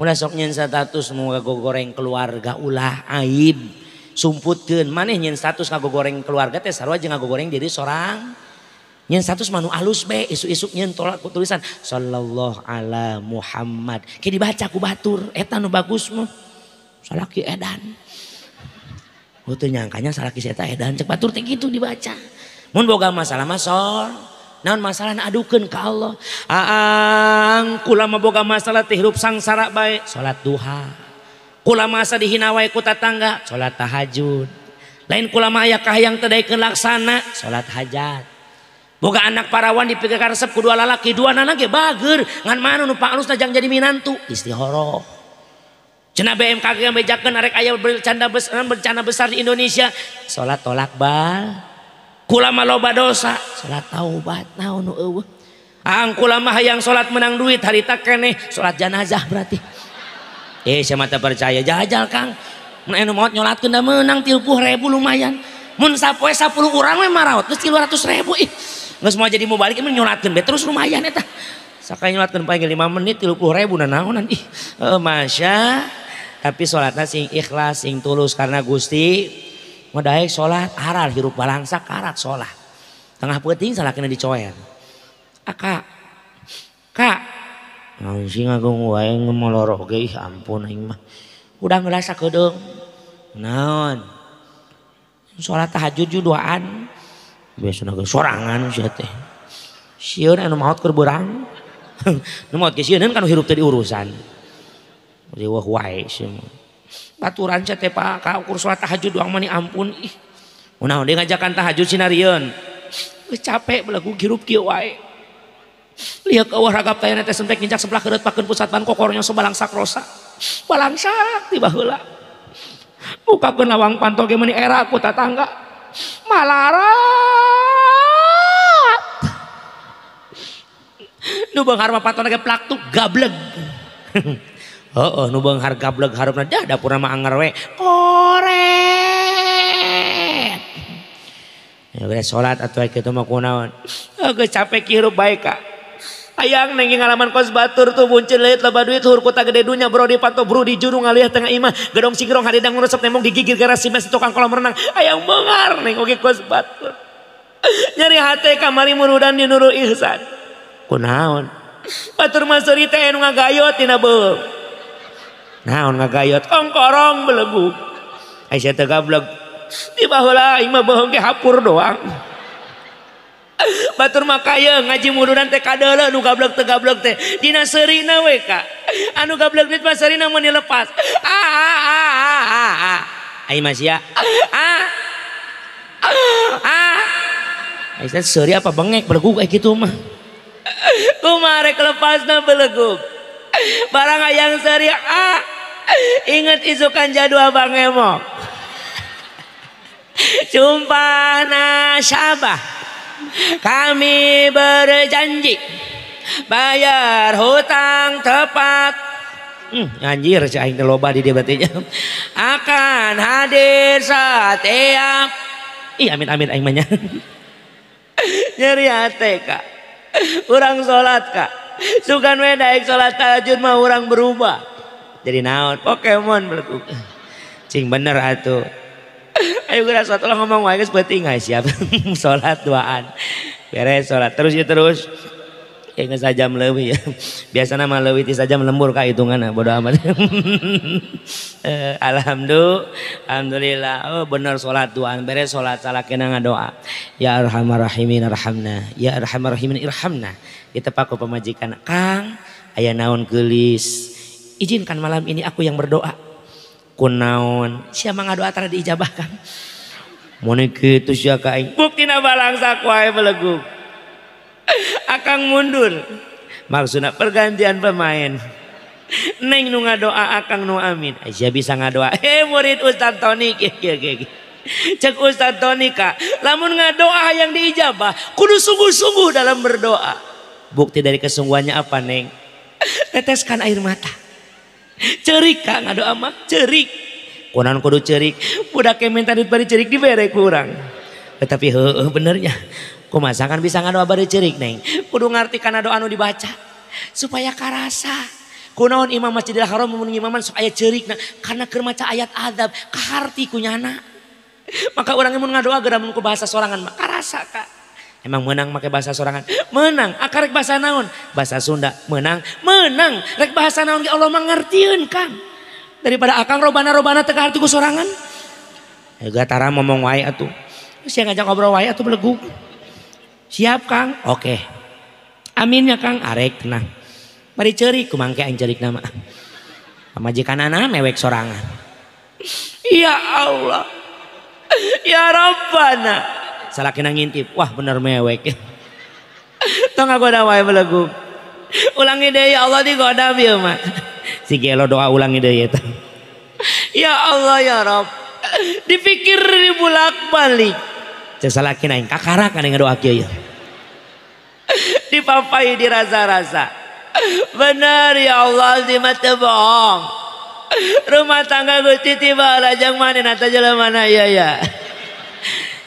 Ulah sok nyeun status mau goreng keluarga ulah aib. Sumputkeun maneh nyeun status ngagogoreng keluarga teh sarua jeung ngagogoreng diri sorang. Nyeun status manu alus be, isu-isu nyeun tolak tulisan sallallahu ala Muhammad. Ke dibaca ku batur, eta nu bagus mah. Salaki edan. Teu nyangkanya salaki eta edan cek batur teh kitu dibaca. Mun boga masalah masol, naon masalah adukeun ka Allah. Aang kula mah boga masalah teh hirup sangsara bae, salat duha. Kula masa dihina wae ku tatangga, salat tahajud. Lain kula mah aya kahayang teu daekeun laksana, salat hajat. Boga anak parawan dipikir karesep ku dua lalaki, dua anak ge bager, ngan mana nu panglusna jang jadi minantu, istihoroh. Cenah BMKG yang bejakeun arek aya bencana besar di Indonesia, salat tolak bal. Kula mah loba dosa, salat taubat naon nu eueuh. Aang kula mah hayang salat menang duit harita keneh, salat jenazah berarti. Sia mah teu percaya jajal Kang. Mun anu maot nyolatkeun da meunang 30.000 lumayan. Mun sapoe 10 urang we maraot geus 300.000 ih. Geus mau jadi mau balik mun nyolatkeun be terus lumayan eta. Sakali nyolatkeun paling 5 menit 30.000 na naonan ih. Masya. Tapi sholatnya sing ikhlas, sing tulus karena Gusti. Modaek sholat haral hirup balangsa karat sholat. Tengah peuting salakina dicoer. Kak. Naon sing ngagung wae ngomoloro ge ampun aing mah. Udah ngerasa kedeung. Naon? Sholat tahajud juduaan. Biasana ge sorangan sia teh. Sieun anu maot keur beurang. Nu maot ge sieun kan hirup teh diurusan. Wah wae semua. Baturan teh Pak ka ukur salat tahajud doang mani ampun ih. Unaon deui ngajakan tahajud sinarieun. Geus capek belagu hirup kieu wae. Lihat ke ragap tayana teh sentek nginjak sebelah keureut pakeun pusat ban kokornya sebalangsak rosa. Balangsak ti baheula. Bukakeun lawang pantol ge meuni era ku tatangga. Malarat. Nu beunghar mah pantolna ge plaktuk gableg. Nu beunghar gablek harupna dah dapurna mah anger we koret. Ya geus salat atuh kitu mah kunaon. Geus capek hirup bae Kak. Hayang neng ngalaman kos batur tuh muncul leut loba duit hur kota gede dunya bro dipanto bro di juru ngaliah tengah imah gedong singrong hadidang ngurusep nemong digigir garasi mes tukang kolam renang. Hayang beunghar neng oge kos batur. Nyari hate kamari murudan di Nurul Ihsan. Kunaon? Batur mah seuri teh nu ngagayot tina beung. Naon ngagayot ongkorong beleguk. Aisyah teh gablek. Di baheula aing mah bohong ge hapur doang. Batur mah kaya ngaji murudan teh kadeuleu nu gablek teh. Dina seurina we Kak. Anu gablek duit mah seurina mun dilepas. Ai masya. Aisyah seuri apa bengek beleguk kayak gitu mah. Kumaha rek lepasna beleguk. Barang hayang seuri ingat isukan jadwal Bang Emo. Sumpah nasabah kami berjanji bayar hutang tepat. Anjir si aing loba di dia berarti akan hadir setiap. Ih amin aing mah nya. Nyeri hate Kak. Urang salat Kak. Sugan we daek salat tahajud mah urang berubah. Jadi naon Pokemon beleguk. Cing bener atuh. Ayo geura salat ulah ngomong wae geus peuting siap. Salat duaan. Beres salat terus ya terus. Geus sajam leuwih ya. Biasana mah leuwih ti sajam lembur ka hitunganna bodo amat. Alhamdulillah. Oh bener salat duaan beres salat salakina ngadoa. Ya Arhamar Rahimin arhamna. Ya Arhamar Rahimin irhamna. Kita paku pamajikan Kang aya naon geulis. Izinkan malam ini aku yang berdoa. Kunaon? Siapa ngadoa tara diijabahkan? Mun kitu sia ka aing buktina balangsak wae beleguk. Akang mundur. Maksudna pergantian pemain. Neng nu ngadoa akang nu amin. Sia bisa ngadoa. Murid Ustaz Tony kieu. Cek Ustaz Tony ka, lamun ngadoa yang diijabah, kudu sungguh-sungguh dalam berdoa. Bukti dari kesungguhannya apa, Neng? Teteskan air mata. Cerik ka ngadoa mah, cerik. Kunaon kudu cerik, budak minta duit bari cerik dibere kurang. Tetapi heueuh benernya. Kumaha kan bisa ngadoa bari cerik, Neng? Kudu ngarti kana doa anu dibaca supaya karasa. Kunaon imam Masjidil Haram mun imaman sok aya ceurikna karena keur maca ayat adab kaharti kunyana. Maka orang mun ngadoa geura mun ku bahasa sorangan mah karasa Kak. Emang menang make bahasa sorangan? Menang. Akarek bahasa naon? Bahasa Sunda. Menang. Rek bahasa naon ge Allah mah ngartieun Kang. Daripada akang robana teu kaharti ku sorangan. Ega tara ngomong wae atuh. Sia ngajak ngobrol wae atuh beleguk. Siap Kang? Oke. Aminnya Kang, arek tenang. Bari ceurik kumangke aing ceurik nama. Pamajikanana mewek sorangan. Ya Allah. Ya Rabbana. Salakina ngintip, wah bener mewek. Tong ngagoda wae beleguk. Ulangi deui ya Allah digoda bieu mah. Si gelo doa ulangi deui eta. Ya Allah ya Rabb. Dipikir dibulak-balik. Cek salakina aing kakarak anu ngadoa kieu ya. Dipapai dirasa-rasa. Benar ya Allah di mata bohong. Rumah tangga Gusti tiba lajang mana nata jelema mana ya.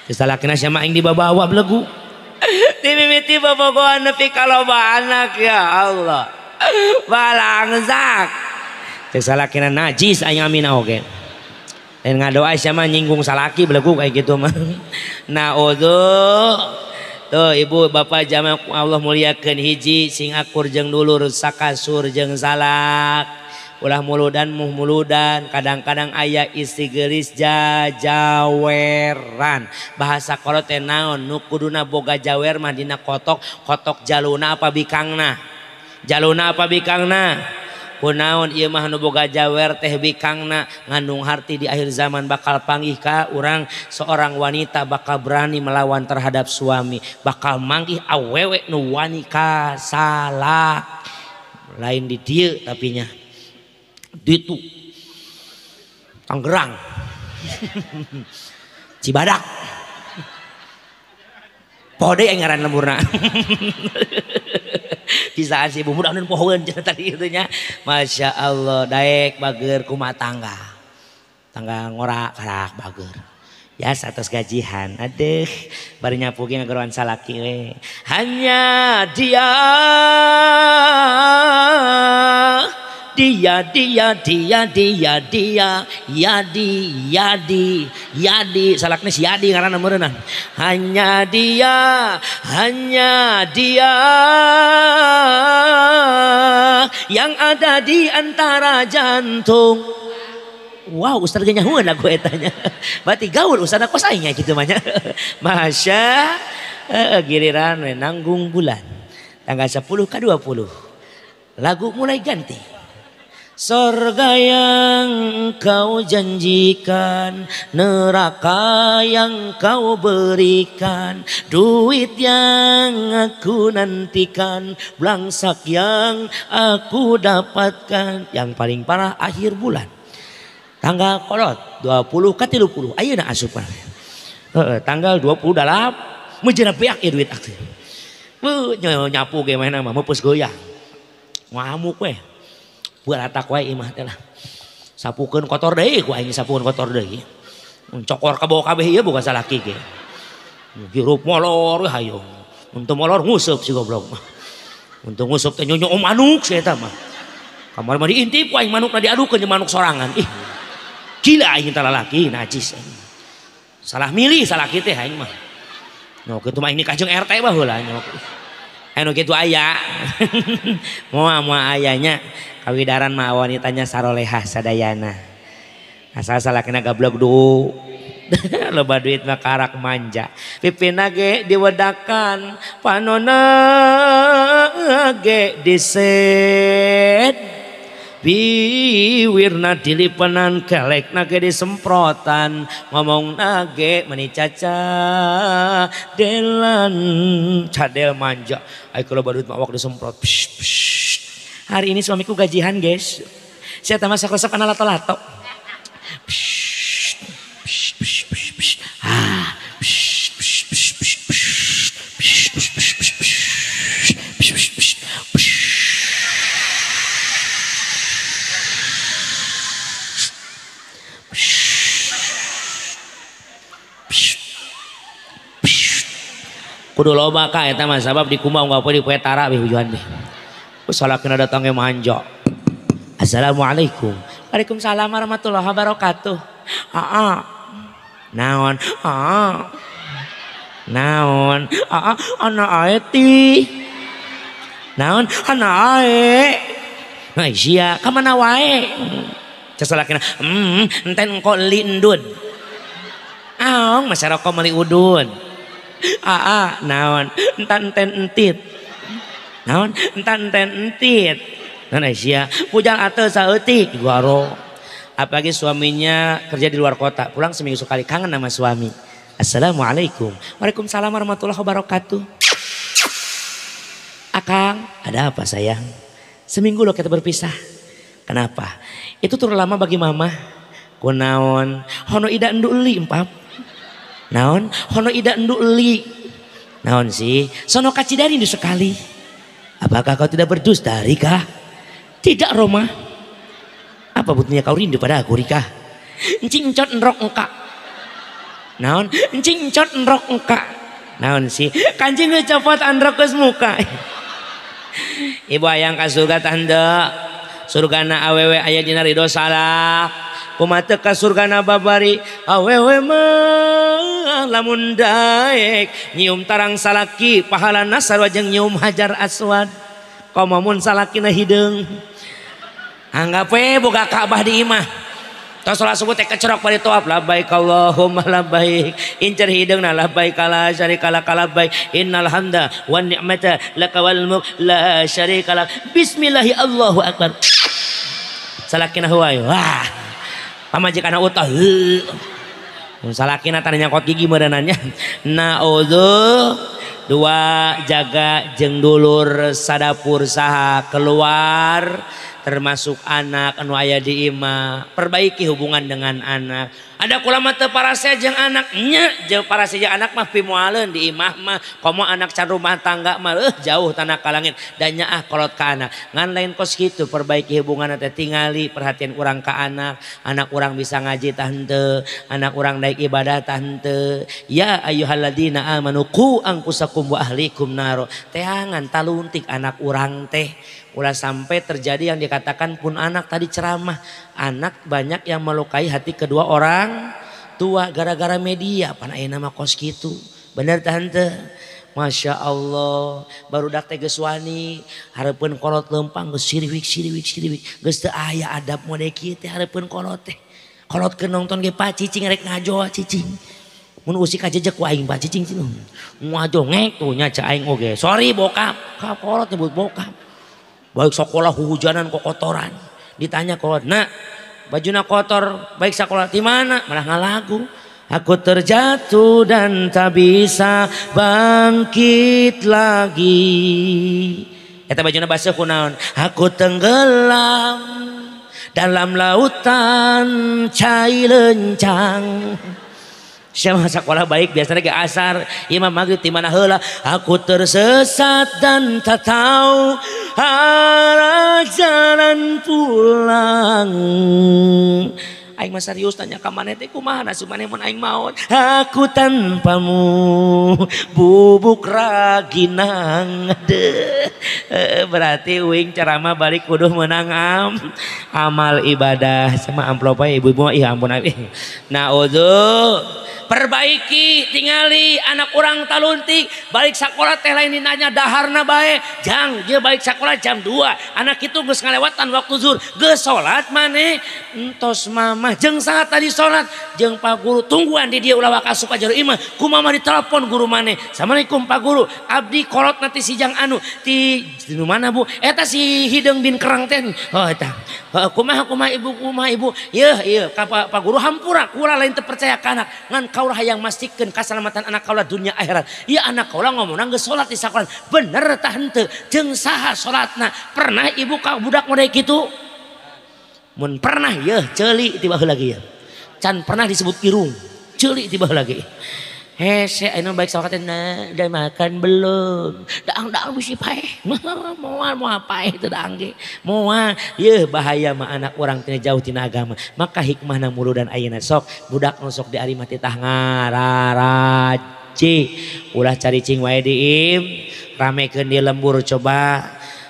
Salakina sama aing dibawa belegu. Dimimiti bobogohan nepi kaloba anak ya Allah. Balangsak. Cek salakina najis aing amina oge. Dan ngadoa sama nyinggung salaki belegu kayak gitu mah. Naudzu. Tuh ibu bapak jamaah Allah muliakeun hiji sing akur jeung dulur sakasur jeung salak ulah muludan muh muludan kadang-kadang aya istri geulis jaweran bahasa kolot teh naon nu kuduna boga jawer mah dina kotok jaluna apa bikangna kunaon ieu mah nu boga jawer teh bikangna ngandung harti di akhir zaman bakal panggih ka urang seorang wanita bakal berani melawan terhadap suami bakal manggih awewe nu wani ka salak lain di dieu tapinya ditu Tangerang Cibadak pode yang ngaran lemurna pisaan si ibu muda anu pohoeun tadi itu nya. Masya Allah daek bager kumah tangga ngora karak bager ya atas gajihan adeh bari nyapu ge ngageroan salaki we hanya dia Yadi salaknya si Yadi karena meureunna hanya dia yang ada di antara jantung. Wow Ustaz ge nyahueun lagu etanya berarti gaul Ustaz kos aing gitu mah nya. Masya giliran we nanggung bulan tanggal 10 ke 20 lagu mulai ganti. Surga yang kau janjikan, neraka yang kau berikan, duit yang aku nantikan, belangsak yang aku dapatkan. Yang paling parah akhir bulan tanggal kolot 20 ke 30 ayeuna asupan tanggal 20 dalam menjana beak ya duit aku nyapu ge mana mah meupus goyang ngamuk we buat atak wae imah teh lah sapukeun kotor deui ku aing sapukeun kotor deui cokor ka bawah kabeh ieu boga salaki ge hirup molor hayo mun teu molor nguseup si goblok mah mun teu nguseup teh nyonyo manuk si eta mah kamar mah diintip ku aing manukna diadukeun jeung manuk sorangan ih gila aing teh lalaki najis salah milih salaki teh aing mah no kitu mah aing nikah jeung RT baheula nyok anu kitu aya moal ayanya kawidaran mah wanitanya sarolehah sadayana asal salakina gablok du loba duit mah karak manja pipina ge diwedakan panonna ge diset biwirna dilipenan kelek nage disemprotan ngomong nage menicaca delan cadel manja ay kalau badut mawak disemprot psh, psh. Hari ini suamiku gajian guys saya tambah resep anak lato-lato psh, psh, psh, psh, psh. Ah, psh, psh, psh, psh, psh, psh, psh, psh, psh, psh. Kudu loba ka eta mah sabab di kumaha unggal poe di poe tarawih hujuan deh. Salakina datang ge manjo. Assalamualaikum. Waalaikumsalam warahmatullahi wabarakatuh. Naon? Naon? Ana ae ti. Naon? Ana ae. Nah sia ka mana wae. Casalakina enten engko lindud. Aong masyarakat meli udun. Naon enten entit naon enten entit nah sia pujang ateu saeutik guaro apalagi suaminya kerja di luar kota pulang seminggu sekali kangen sama suami. Assalamualaikum. Waalaikumsalam warahmatullahi wabarakatuh. Akang ada apa sayang seminggu loh kita berpisah kenapa itu turun lama bagi mama kunaon hono ida endu li empap naon hono ida endu li naon sih sono kacidari itu sekali apakah kau tidak berdusta Rika tidak Roma apa butnya kau rindu pada aku Rika encing encot enrok engka naon encing encot enrok engka naon sih kancing ngecopot androk ke muka ibu ayang ka surga tanda surgana awewe aya dina ridho salak kumate ka surgana babari awewe mah lamun daek nyium tarang salaki pahalana sarua jeung nyium hajar aswad komamun salakina hideung anggap we boga Ka'bah di imah tos salat subuh teh kecerok bari tawaf labbaik Allahumma labbaik incer hideungna labbaik la syarika lak labbaik innal hamda wan ni'mata laka wal mulk la syarika lak bismillahi Allahu akbar salakina huwai wah pamajikan utah salakina tanya nyangkot gigi merenannya naudzu dua jaga jeung dulur sadapur saha keluar termasuk anak anu aya di imah perbaiki hubungan dengan anak ada kulama teu parase jeung anak nya jeung parase jeung anak mah pimualeun di imah mah komo anak can rumah tangga mah jauh tanah ka langit da nyaah kolot ka anak ngan lain kos kitu perbaiki hubungan teh tingali perhatian urang ka anak urang bisa ngaji tah henteu anak urang daek ibadah tah henteu ya ayyuhalladzina amanu qu anfusakum wa ahlikum nar teangan taluntik anak urang teh ulah sampai terjadi yang dikatakan pun anak tadi ceramah anak banyak yang melukai hati kedua orang tua gara-gara media pan aya nama kos kitu bener tante Masya Allah barudak teh geus wani hareupeun kolot lempang geus siriwik geus teu aya adab mode kieu teh hareupeun kolot teh kolotkeun nonton ge pacicing rek ngajoa cicing mun usik ajejek ku aing pacicing cenah ngajo ngek tuh nya ca aing oge sorry bokap ka kolot nyebut bokap baik sekolah hujanan kok kotoran ditanya kolot nak bajunya kotor baik sekolah di mana malah ngalagu aku terjatuh dan tak bisa bangkit lagi eta bajunya basuh kunaon aku tenggelam dalam lautan cai lencang siapa sekolah baik biasanya ke asar imam maghrib di mana heula aku tersesat dan tak tahu arah jalan pulang aing mah serius tanya ka maneh teh kumaha nasib maneh mun aing maot aku tanpamu bubuk raginang berarti uing ceramah balik kudu menang amal ibadah sama amplopnya ibu-ibu ih ampun naudzu perbaiki tingali anak orang taluntik balik sekolah teh lain nanya daharna bae jang dia balik sekolah jam 2 anak itu geus ngalewatan waktu zuhur geus salat maneh entos mamah jeung saat tadi sholat jeung Pak Guru tungguan di dia ulah waka asup ajar imah kumaha ditelepon guru maneh assalamualaikum Pak Guru abdi kolot nanti si jang anu di mana Bu eta si Hideung bin Kerang teh oh eta kumaha ibu ieu Pak Guru hampura kula lain teu percaya ka anak ngan kaulah hayang mastikeun kasalamatan anak kaula dunia akhirat ieu anak kaula ngomongna geus salat di sakola bener tah henteu jeung saha salatna pernah ibu ka budak model kitu mun pernah ya ceuli tiba lagi ya can pernah disebut irung ceuli tiba lagi hese anu baik sawakatna udah makan belum daang bisi paeh moal paeh teu daang ge moal yeuh bahaya mah anak urang teh jauh tina agama maka hikmahna muludan ayeuna sok budak nu sok diari mah titah ngararaji ulah cari cing wae diim ramekeun di lembur coba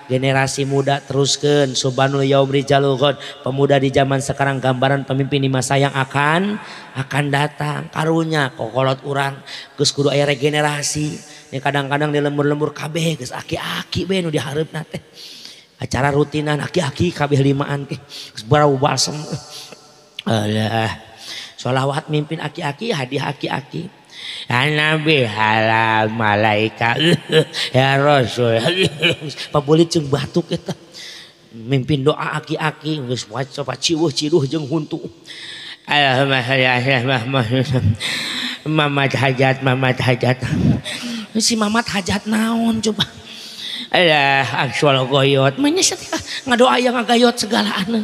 generasi muda teruskan subhanul yaum rijalul ghad pemuda di zaman sekarang gambaran pemimpin di masa yang akan datang karunya kokolot urang geus kudu aya regenerasi nya kadang-kadang di lembur-lembur kabeh geus aki-aki we nu dihareupna teh acara rutinan aki-aki kabeh limaan ge geus barau balsem alah sholawat mimpin aki-aki hadiah aki-aki Nabi halal malaikat ya Rasul pabulit jeung batuk eta mimpin doa aki-aki geus coba ciweuh jeung huntu Allahumma Mamat hajat si Mamat hajat naon coba alah aksual goyot menyesat ngadoa yang ngagayot segala anu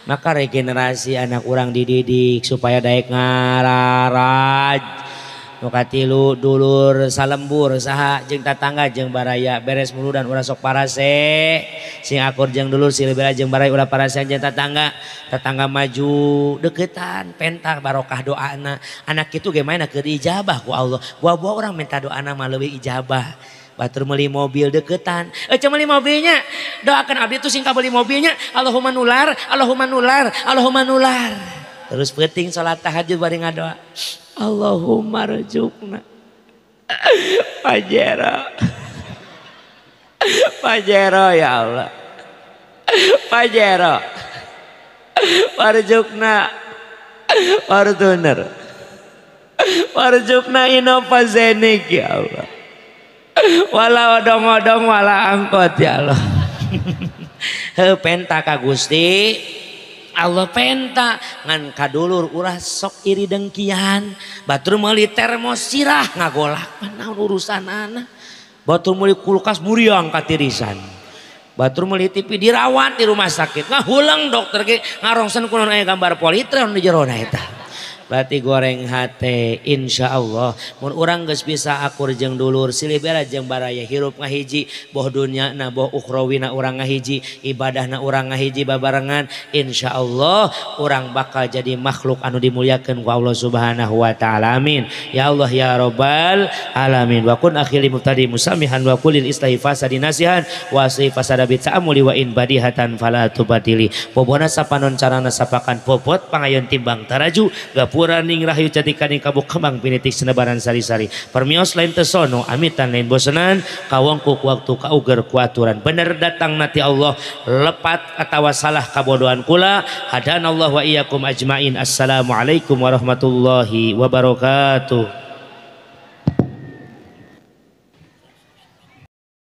maka regenerasi anak urang dididik supaya daek ngararaj nu katilu dulur salembur saha jeung tatangga jeung baraya beres muludan urang sok parase sing akur jeung dulur silebela jeung baraya ulah parase jeung tatangga maju deketan pentak barokah doana anak kitu ge maena keur ijabah ku Allah buah-buah urang minta doana mah leuwih ijabah batur meuli mobil deketan meuli mobilnya doakan abdi tuh sing kabeli mobilnya Allahumma nular terus penting salat tahajud bari ngadoa Allahumma rzuqna Pajero ya Allah Pajero warzuqna Fortuner warzuqna Innovazenik ya Allah wala odong-odong wala angkot ya Allah penta ka Gusti Allah penta ngan kadulur ulah sok iri dengkian batur meuli termos sirah ngagolak naon urusanana batur meuli kulkas buriang katirisan batur meuli TV dirawat di rumah sakit ngahulang dokter ge ngarongsen kunaon aya gambar politron di jerona eta berarti goreng hate insyaallah mun urang geus bisa akur jeung dulur silibera jeung baraya hirup ngahiji boh dunyana boh ukhrawina urang ngahiji ibadahna urang ngahiji babarengan insyaallah urang bakal jadi makhluk anu dimuliakeun ku Allah Subhanahu wa taala amin ya Allah ya rabbal alamin wa kun akhili mubtadi musamihan wa kulil islahi fasadi nasihan wa asli fasada bi ta'amuli wa in badihatan fala tubadili bobona sapanon carana sapakan popot pangayon timbang taraju puraning rahayu catikaning kabuk kembang pinitik senebaran sari-sari permios lain tesono amitan lain bosenan kawangkuk waktu kauger kuaturan bener datang nati Allah lepat atawa salah kabodohan kula hadanallah wa iyyakum ajmain assalamualaikum warahmatullahi wabarakatuh.